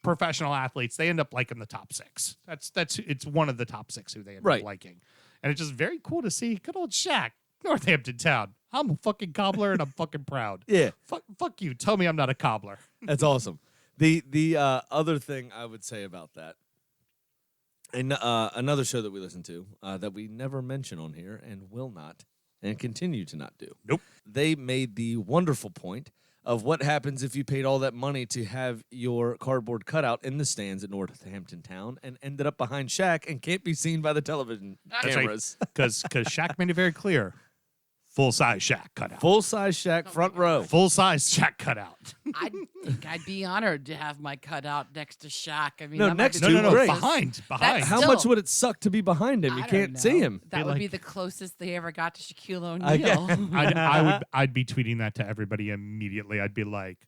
professional athletes, they end up liking the top 6. It's one of the top 6 who they end Right. up liking. And it's just very cool to see good old Shaq, Northampton Town. I'm a fucking cobbler and I'm fucking proud. Yeah. Fuck you. Tell me I'm not a cobbler. That's awesome. The other thing I would say about that, and another show that we listen to that we never mention on here and will not and continue to not do. Nope. They made the wonderful point of what happens if you paid all that money to have your cardboard cutout in the stands at Northampton Town and ended up behind Shaq and can't be seen by the television That's right. cameras. Because Shaq made it very clear. Full-size Shaq cutout. Full-size Shaq front row. Full-size Shaq cutout. I think I'd be honored to have my cutout next to Shaq. I mean, No, that might next be to the him, great. closest- Behind. That's How still- much would it suck to be behind him? You I can't don't see know. him. That Be would be like- the closest they ever got to Shaquille Yeah. O'Neal. I'd be tweeting that to everybody immediately. I'd be like,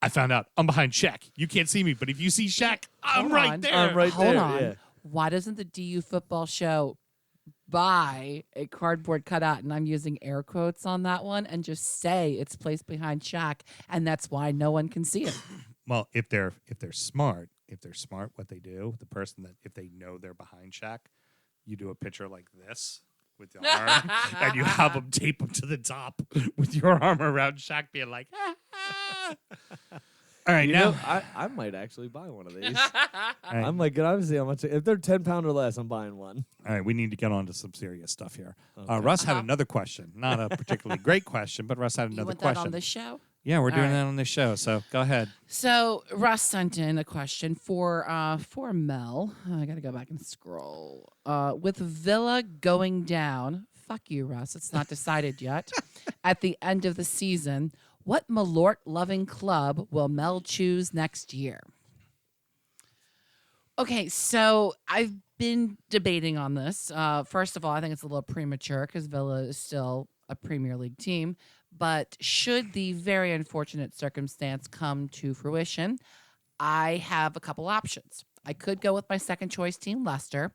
I found out I'm behind Shaq. You can't see me, but if you see Shaq, I'm Hold right on. there. I'm right Hold there. on. Yeah. Why doesn't the DU football show buy a cardboard cutout, and I'm using air quotes on that one, and just say it's placed behind Shaq, and that's why no one can see it? Well, if they're smart, what they do, the person that if they know they're behind Shaq, you do a picture like this with the arm, and you have them tape them to the top with your arm around Shaq, being like, All right, You now. know, I might actually buy one of these. All right. I might get obviously how much. If they're 10 pound or less, I'm buying one. All right, we need to get on to some serious stuff here. Okay. Russ had Uh-huh. another question. Not a particularly great question, but Russ had You another want question. that on this show? Yeah, we're All doing right. that on this show, so go ahead. So Russ sent in a question for Mel. I got to go back and scroll. With Villa going down, fuck you, Russ. It's not decided yet. At the end of the season, what Malort-loving club will Mel choose next year? Okay, so I've been debating on this. First of all, I think it's a little premature because Villa is still a Premier League team. But should the very unfortunate circumstance come to fruition, I have a couple options. I could go with my second choice team, Leicester,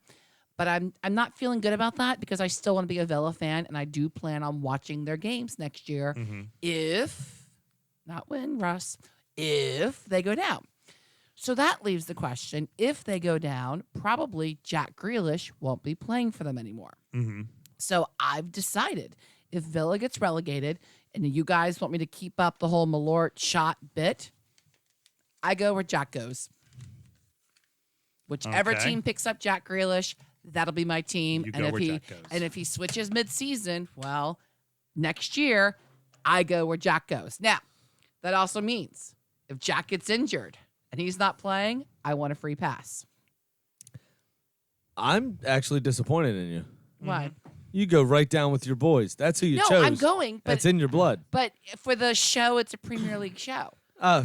but I'm not feeling good about that because I still want to be a Villa fan, and I do plan on watching their games next year if, not when, Russ, if they go down. So that leaves the question, if they go down, probably Jack Grealish won't be playing for them anymore. Mm-hmm. So I've decided if Villa gets relegated and you guys want me to keep up the whole Malort shot bit, I go where Jack goes. Whichever Okay. team picks up Jack Grealish, that'll be my team. You and go if where he Jack goes. and if he switches mid-season, well, next year I go where Jack goes. Now, that also means if Jack gets injured and he's not playing, I want a free pass. I'm actually disappointed in you. Why? You go right down with your boys. That's who you No, chose. I'm going, That's but in your blood. for the show, it's a Premier League show.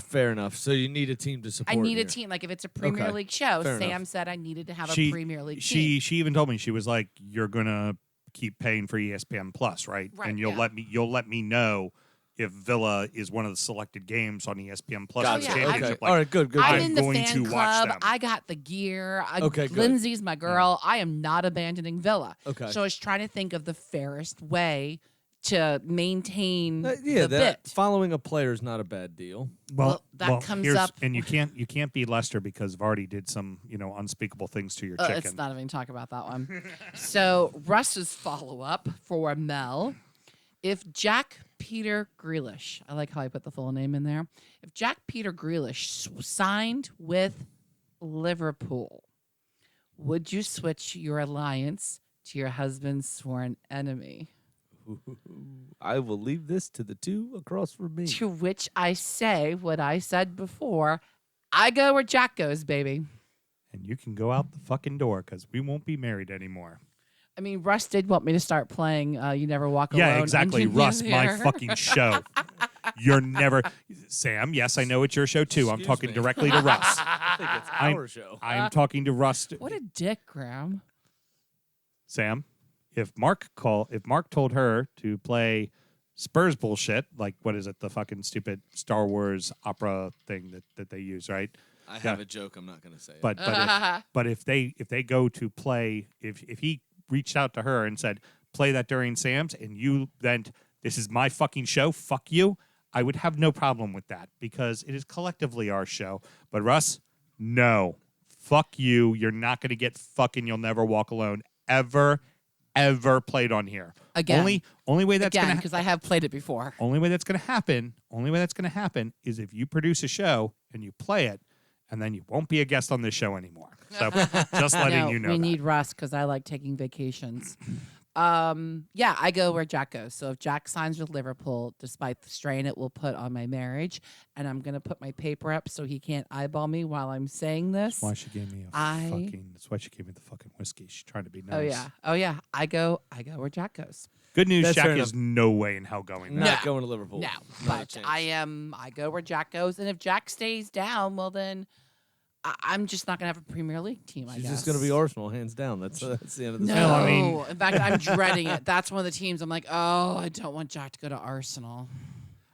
Fair enough. So you need a team to support. I need a here. team. Like if it's a Premier Okay. League show, Fair Sam enough. said I needed to have a Premier League She team. even told me, she was like, "You're gonna keep paying for ESPN Plus, right? Right, And you'll yeah. let me know if Villa is one of the selected games on ESPN Plus Gotcha. for the yeah, championship." Okay. Like, All right. Good. I'm I'm in the going fan to watch club. them. I got the gear. Okay, good. Lindsay's my girl. I am not abandoning Villa. Okay. So I was trying to think of the fairest way to maintain Yeah. the bit. Following a player is not a bad deal. Well, that comes here's- up- and you can't be Leicester because Vardy did some unspeakable things to your Let's chicken. not even talk about that one. So Russ's follow-up for Mel. If Jack Peter Grealish, I like how I put the full name in there. If Jack Peter Grealish signed with Liverpool, would you switch your alliance to your husband's sworn enemy? I will leave this to the two across from me. To which I say what I said before, I go where Jack goes, baby. And you can go out the fucking door because we won't be married anymore. I mean, Russ did want me to start playing You Never Walk Alone. Yeah, exactly. Engineer. Russ, my fucking show. You're never Sam, yes, I know it's your show too. I'm Excuse talking me. directly to Russ. I think it's I'm- our show. I'm talking to Russ. What a dick, Graham. Sam, if Mark told her to play Spurs bullshit, like what is it, the fucking stupid Star Wars opera thing that they use, right? I have a joke. I'm not going to say it. But if they go to play, if he reached out to her and said, play that during Sam's, and you then, this is my fucking show, fuck you, I would have no problem with that because it is collectively our show. But Russ, no, fuck you. You're not going to get fucking You'll Never Walk Alone ever played on here. Again. Only way that's Again, going because I have played it before. only way that's going to happen is if you produce a show and you play it, and then you won't be a guest on this show anymore. So just letting No, you know we that. need Russ because I like taking vacations. Yeah, I go where Jack goes. So if Jack signs with Liverpool, despite the strain it will put on my marriage, and I'm going to put my paper up so he can't eyeball me while I'm saying this. That's why she gave me that's why she gave me the fucking whiskey. She's trying to be nice. Oh yeah. I go where Jack goes. Good news, That's fair Shaq is no way in hell going there. Not going to Liverpool. No, Not a but chance. I go where Jack goes, and if Jack stays down, well then I'm just not gonna have a Premier League team. I She's guess just going to be Arsenal, hands down. That's the end of the No, Well, I story. mean- in fact, I'm dreading it. That's one of the teams I'm like, oh, I don't want Jack to go to Arsenal.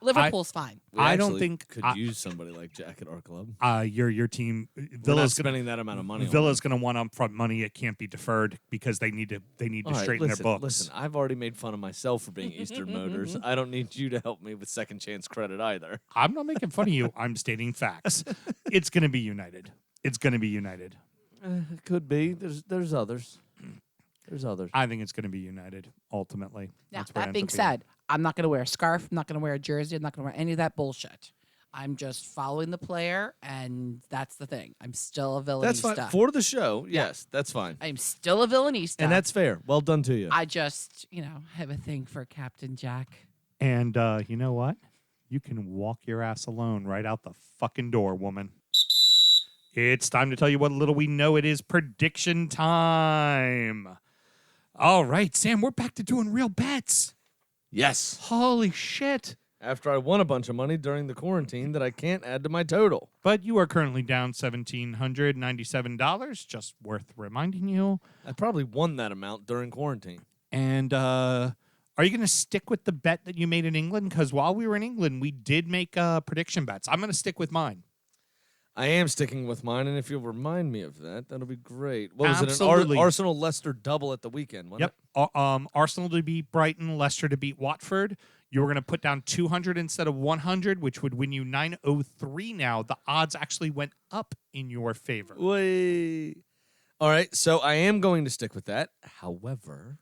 Liverpool's fine. We I don't actually think could use somebody like Jack at our club. Your team We're not Villa's spending that amount of money. Villa's going to want upfront money. It can't be deferred because they need to All right, straighten listen, their books. Listen, I've already made fun of myself for being Eastern Motors. I don't need you to help me with second chance credit either. I'm not making fun of you. I'm stating facts. It's going to be United. It's going to be United. It could be. There's others. There's others. I think it's going to be United ultimately. Now, That's where it that ends being up said, I'm not going to wear a scarf. I'm not going to wear a jersey. I'm not going to wear any of that bullshit. I'm just following the player, and that's the thing. I'm still a Villanista. That's fine. For the show, yes, that's fine. I'm still a Villanista. And that's fair. Well done to you. I just, have a thing for Captain Jack. And you know what? You can walk your ass alone right out the fucking door, woman. It's time to tell you what little we know. It is prediction time. All right, Sam, we're back to doing real bets. Yes. Holy shit. After I won a bunch of money during the quarantine that I can't add to my total. But you are currently down $1,797. Just worth reminding you. I probably won that amount during quarantine. And are you going to stick with the bet that you made in England? Because while we were in England, we did make prediction bets. I'm going to stick with mine. I am sticking with mine, and if you'll remind me of that, that'll be great. What was Absolutely. it? An Arsenal-Leicester double at the weekend, wasn't Yep. it? Arsenal to beat Brighton, Leicester to beat Watford. You were going to put down 200 instead of 100, which would win you 903 now. The odds actually went up in your favor. Wait. All right, so I am going to stick with that. However,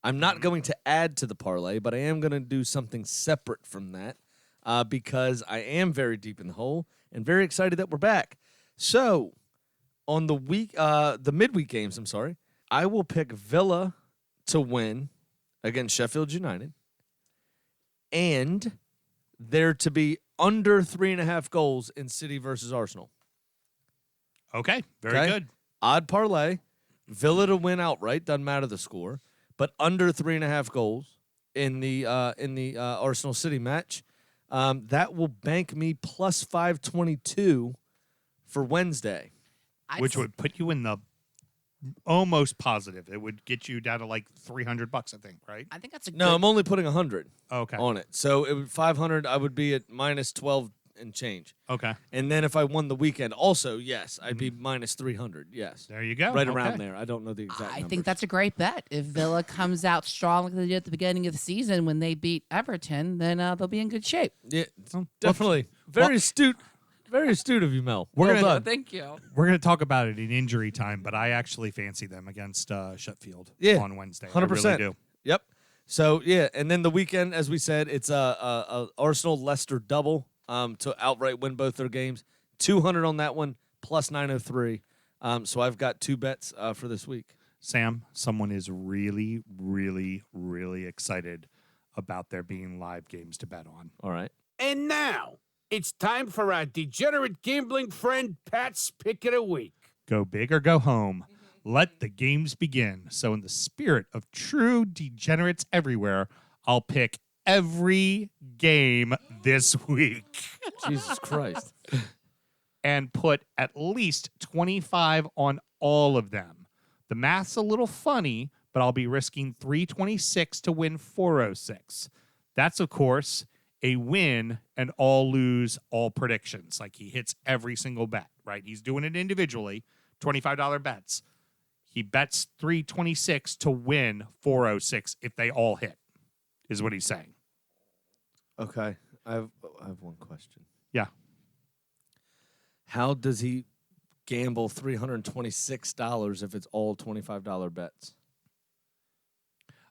I'm not going to add to the parlay, but I am going to do something separate from that because I am very deep in the hole and very excited that we're back. So, on the midweek games, I will pick Villa to win against Sheffield United and there to be under 3.5 goals in City versus Arsenal. Okay, very Okay. good. Odd parlay, Villa to win outright, doesn't matter the score, but under 3.5 goals in the Arsenal City match. That will bank me plus 522 for Wednesday. Which would put you in the almost positive. It would get you down to like $300, I think, right? I think that's a No, good... I'm only putting 100 Okay. on it. So it would 500. I would be at minus 12 and change. Okay. And then if I won the weekend, also yes, I'd be minus 300. Yes, There you go. right Okay. around there. I don't know the exact. I numbers. think that's a great bet. If Villa comes out strong like they did at the beginning of the season when they beat Everton, then they'll be in good shape. Yeah, definitely very astute. Very astute of you, Mel. We're Well gonna- done. Thank you. We're going to talk about it in injury time, but I actually fancy them against Sheffield Yeah, on Wednesday. 100%. I really do. Yep. So yeah, and then the weekend, as we said, it's a Arsenal Leicester double to outright win both their games. 200 on that one, plus 903. So I've got two bets for this week. Sam, someone is really, really, really excited about there being live games to bet on. All right. And now, it's time for our degenerate gambling friend Pat's Pick of the Week. Go big or go home. Let the games begin. So, in the spirit of true degenerates everywhere, I'll pick every game this week Jesus Christ. and put at least 25 on all of them. The math's a little funny, but I'll be risking 326 to win 406. That's, of course, a win and all lose all predictions. Like he hits every single bet, right? He's doing it individually, $25 bets. He bets 326 to win 406 if they all hit, is what he's saying. Okay. I have one question. Yeah. How does he gamble $326 if it's all $25 bets?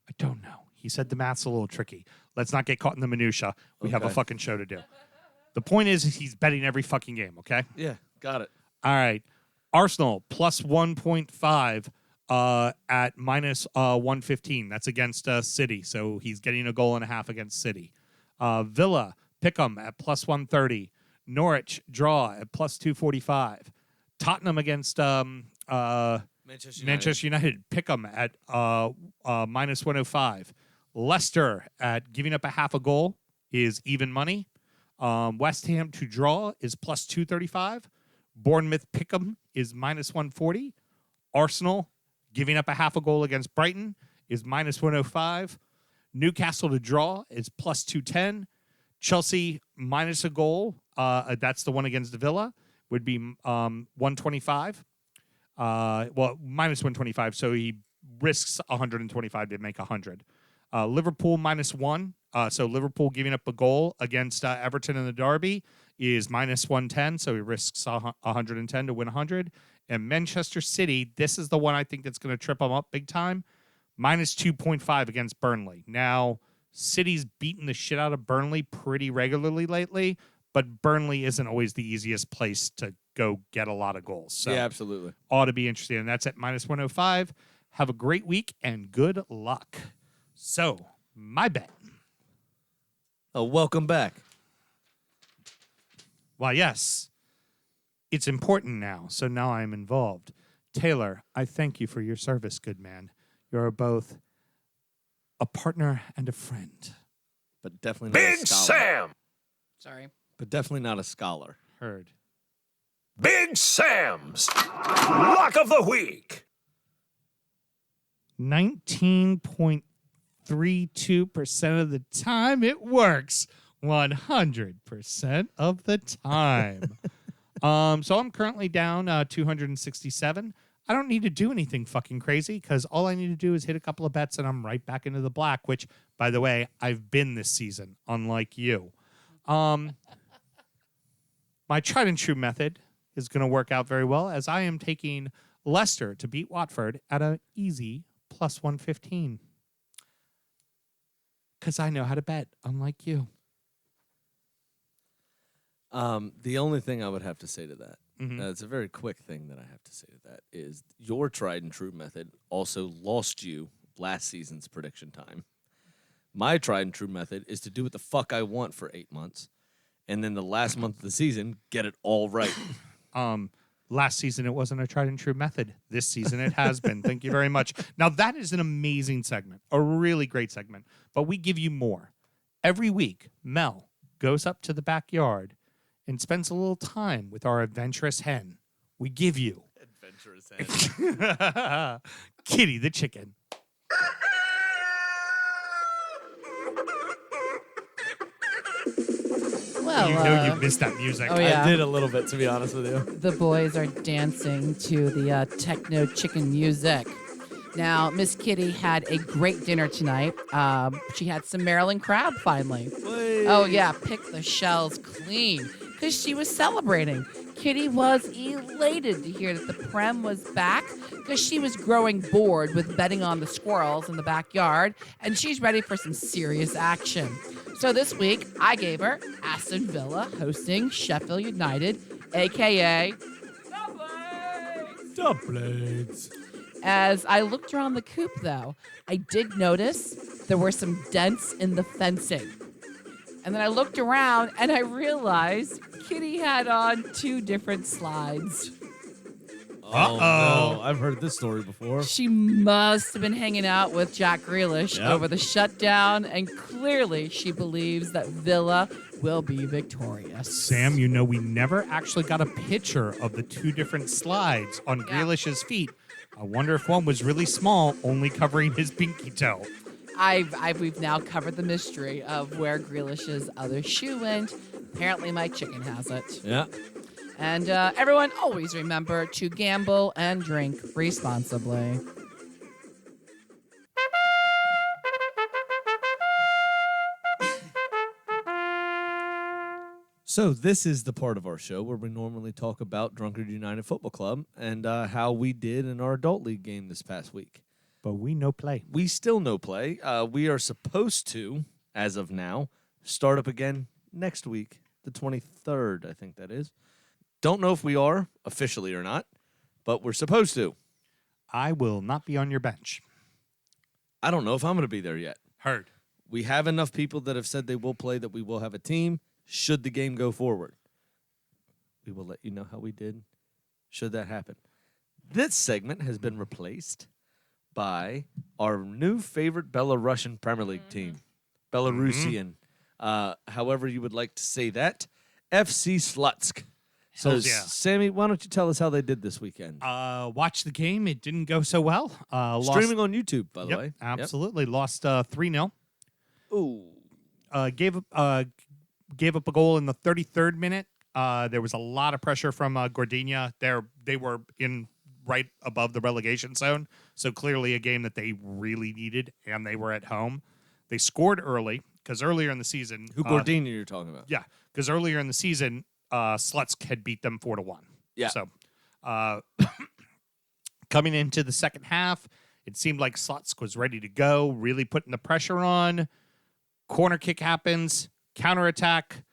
I don't know. He said the math's a little tricky. Let's not get caught in the minutia. We have a Okay. fucking show to do. The point is he's betting every fucking game, okay? Yeah, got it. All right. Arsenal plus 1.5 at minus 115. That's against City. So he's getting a goal and a half against City. Villa, Pick'em at plus 130. Norwich, draw at plus 245. Tottenham against Manchester United, Pick'em at minus 105. Leicester at giving up a half a goal is even money. West Ham to draw is plus 235. Bournemouth Pick'em is minus 140. Arsenal giving up a half a goal against Brighton is minus 105. Newcastle to draw is plus 210. Chelsea minus a goal. That's the one against Villa. Would be 125. Well, minus 125. So he risks 125 to make 100. Liverpool -1. So Liverpool giving up a goal against Everton in the derby is -110. So he risks 110 to win 100. And Manchester City, this is the one I think that's going to trip him up big time. -2.5 against Burnley. Now, City's beaten the shit out of Burnley pretty regularly lately, but Burnley isn't always the easiest place to go get a lot of goals. So Yeah, absolutely. ought to be interesting. And that's at -105. Have a great week and good luck. So, my bet. Oh, welcome back. Why, yes, it's important now. So now I'm involved. Taylor, I thank you for your service, good man. You're both a partner and a friend. But definitely not a scholar. Sorry. But definitely not a scholar. Heard. Big Sam's Lock of the Week. 19.32% of the time it works. 100% of the time. So I'm currently down 267. I don't need to do anything fucking crazy because all I need to do is hit a couple of bets and I'm right back into the black, which, by the way, I've been this season, unlike you. My tried and true method is going to work out very well as I am taking Leicester to beat Watford at an easy +115. Because I know how to bet, unlike you. The only thing I would have to say to that, Mhm. it's a very quick thing that I have to say to that, is your tried and true method also lost you last season's prediction time. My tried and true method is to do what the fuck I want for 8 months, and then the last month of the season, get it all right. Last season, it wasn't a tried and true method. This season, it has been. Thank you very much. Now, that is an amazing segment, a really great segment, but we give you more. Every week, Mel goes up to the backyard and spends a little time with our adventurous hen. We give you Adventurous Hen. Kitty the chicken. Well, You know you missed that music. oh, yeah. I did a little bit, to be honest with you. The boys are dancing to the techno chicken music. Now, Miss Kitty had a great dinner tonight. She had some Maryland crab finally. Oh, yeah, picked the shells clean because she was celebrating. Kitty was elated to hear that the Prem was back because she was growing bored with betting on the squirrels in the backyard, and she's ready for some serious action. So this week, I gave her Aston Villa hosting Sheffield United, a.k.a. Dumplings. As I looked around the coop, though, I did notice there were some dents in the fencing. And then I looked around and I realized Kitty had on 2 different slides. Oh, no. I've heard this story before. She must have been hanging out with Jack Grealish over the shutdown, and clearly she believes that Villa will be victorious. Sam, you know we never actually got a picture of the 2 different slides on Grealish's feet. I wonder if one was really small, only covering his pinky toe. We've now covered the mystery of where Grealish's other shoe went. Apparently my chicken has it. Yeah. And everyone, always remember to gamble and drink responsibly. So this is the part of our show where we normally talk about Drunkard United Football Club and how we did in our adult league game this past week. But we no play. We still no play. We are supposed to, as of now, start up again next week, the 23rd, I think that is. Don't know if we are officially or not, but we're supposed to. I will not be on your bench. I don't know if I'm going to be there yet. Heard. We have enough people that have said they will play that we will have a team should the game go forward. We will let you know how we did should that happen. This segment has been replaced by our new favorite Belarusian Premier League team, Belarusian, however you would like to say that, FC Slutsk. So, Hells yeah. Sammy, why don't you tell us how they did this weekend? Watch the game. It didn't go so well. Streaming on YouTube, by the Yep, way. absolutely. Lost 3-0. Ooh. gave up a goal in the 33rd minute. There was a lot of pressure from Gordina. They were in right above the relegation zone, so clearly a game that they really needed, and they were at home. They scored early because earlier in the season, Who Gordina you're talking about? yeah, because earlier in the season, Slutsk had beat them 4-1. Yeah. So, coming into the second half, it seemed like Slutsk was ready to go, really putting the pressure on. Corner kick happens, counterattack.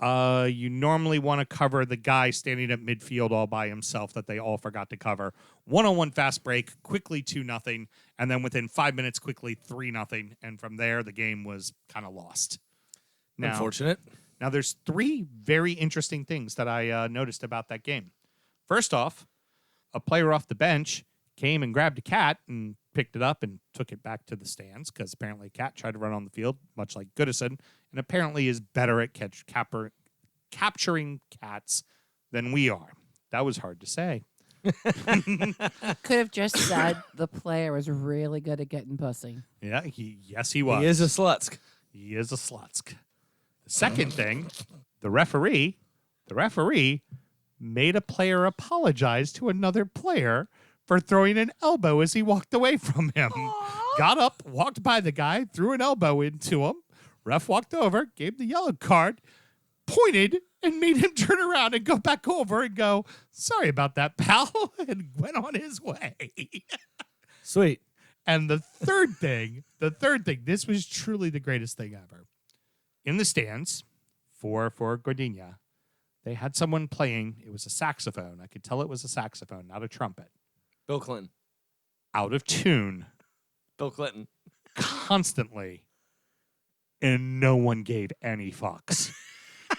You normally want to cover the guy standing at midfield all by himself that they all forgot to cover. 1-on-1 fast break, quickly 2-0, and then within 5 minutes, quickly 3-0. And from there, the game was kind of lost. Now, Unfortunate. Now, there's 3 very interesting things that I noticed about that game. First off, a player off the bench came and grabbed a cat and picked it up and took it back to the stands because apparently a cat tried to run on the field, much like Goodison, and apparently is better at capturing cats than we are. That was hard to say. Could have just said the player was really good at getting pussy. Yeah, he was. He is a Slutsk. He is a Slutsk. The second thing, the referee made a player apologize to another player for throwing an elbow as he walked away from him. Got up, walked by the guy, threw an elbow into him. Ref walked over, gave the yellow card, pointed, and made him turn around and go back over and go, "Sorry about that, pal," and went on his way. Sweet. And the third thing, this was truly the greatest thing ever. In the stands for Gordina, they had someone playing. It was a saxophone. I could tell it was a saxophone, not a trumpet. Bill Clinton. Out of tune. Bill Clinton. Constantly. And no one gave any fucks.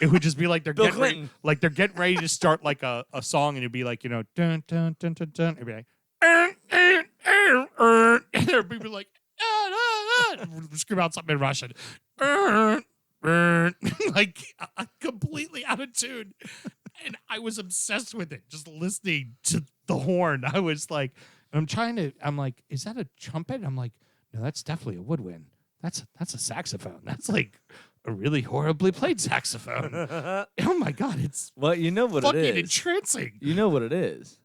It would just be like they're Bill getting ready, Clinton. like they're getting ready to start like a song, and it'd be like, dun dun dun dun dun. It'd be like, and there'd be like, scream out something in Russian, like completely out of tune. And I was obsessed with it, just listening to the horn. I was like, I'm like, is that a trumpet? I'm like, no, that's definitely a woodwind. That's a saxophone. That's like a really horribly played saxophone. Oh my God, it's Well, you know what it fucking is. entrancing. You know what it is.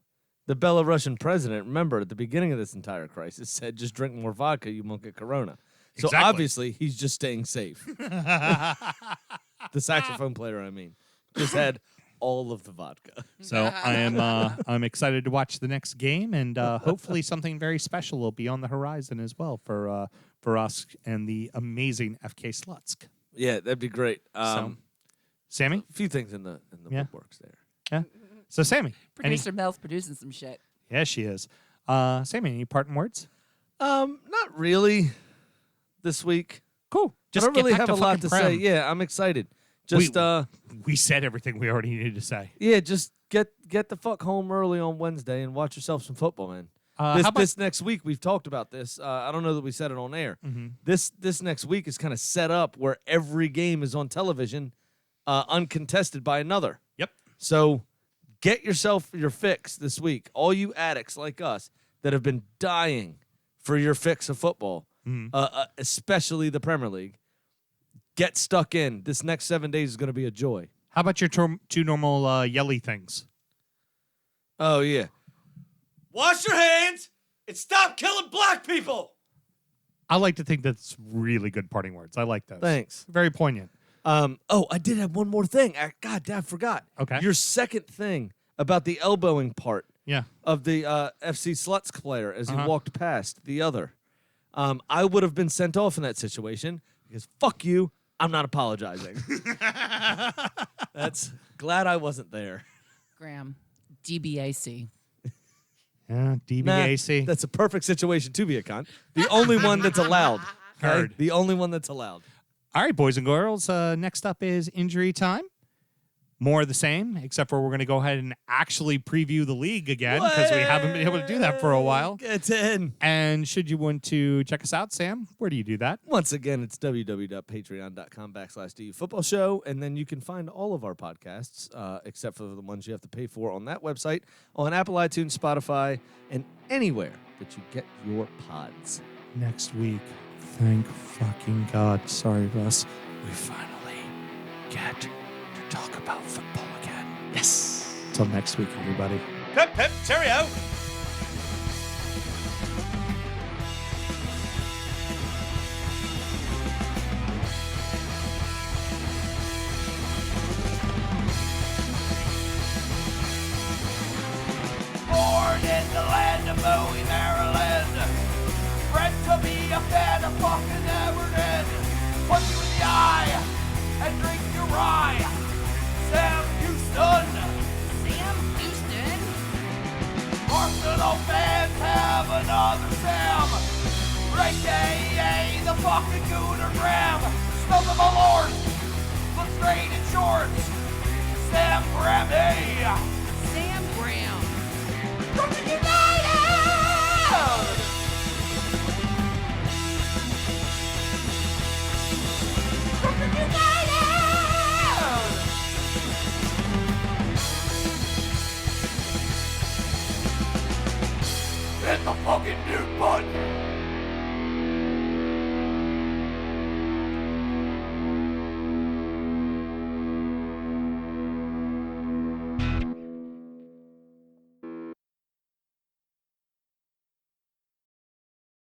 The Belarusian president, remember, at the beginning of this entire crisis, said just drink more vodka, you won't get corona. So Exactly. obviously, he's just staying safe. The saxophone player, I mean, just had all of the vodka. So I'm excited to watch the next game, and hopefully something very special will be on the horizon as well for us and the amazing FK Slutsk. Yeah, that'd be great. Sammy? A few things in the Yeah. woodworks there. Yeah. So Sammy, Producer Mel's producing some shit. yeah, she is. Sammy, any parting words? Not really this week. Cool. I don't get really back have to a lot fucking to say. Prem. Yeah, I'm excited. Just We said everything we already needed to say. yeah, just get the fuck home early on Wednesday and watch yourself some football, man. How about- This next week, we've talked about this. I don't know that we said it on air. Mm-hmm. This next week is kind of set up where every game is on television, uncontested by another. Yep. So get yourself your fix this week. All you addicts like us that have been dying for your fix of football, especially the Premier League, get stuck in. This next 7 days is going to be a joy. How about your two normal yelly things? Oh, yeah. Wash your hands and stop killing black people. I like to think that's really good parting words. I like those. Thanks. Very poignant. I did have one more thing. God, I forgot. Okay. Your second thing about the elbowing part Yeah. of the FC Slutsk player as he walked past the other. I would have been sent off in that situation because fuck you, I'm not apologizing. That's glad I wasn't there. Graham, DBAC. Yeah. DBAC. Nah, that's a perfect situation to be a cunt. The only one that's allowed. Okay? Heard. The only one that's allowed. All right, boys and girls. Next up is injury time. More of the same, except for we're going to go ahead and actually preview the league again because we haven't been able to do that for a while. Get in. And should you want to check us out, Sam, where do you do that? Once again, it's www.patreon.com/DUfootballshow. And then you can find all of our podcasts, except for the ones you have to pay for on that website, on Apple, iTunes, Spotify, and anywhere that you get your pods. Next week. Thank fucking God. Sorry, Russ. We finally get to talk about football again. Yes. Till next week, everybody. Pip, pip, cheerio. Born in the land of Bowie, Maryland. Bred to be a fan of fucking Everton. Punch you in the eye and drink your rye. Sam Houston. Sam Houston. Arsenal fans have another Sam. AKA the fucking Gooner Graham. Smells of a lord. Looks great in shorts. Sam Grammy. Sam Graham. Drunken United!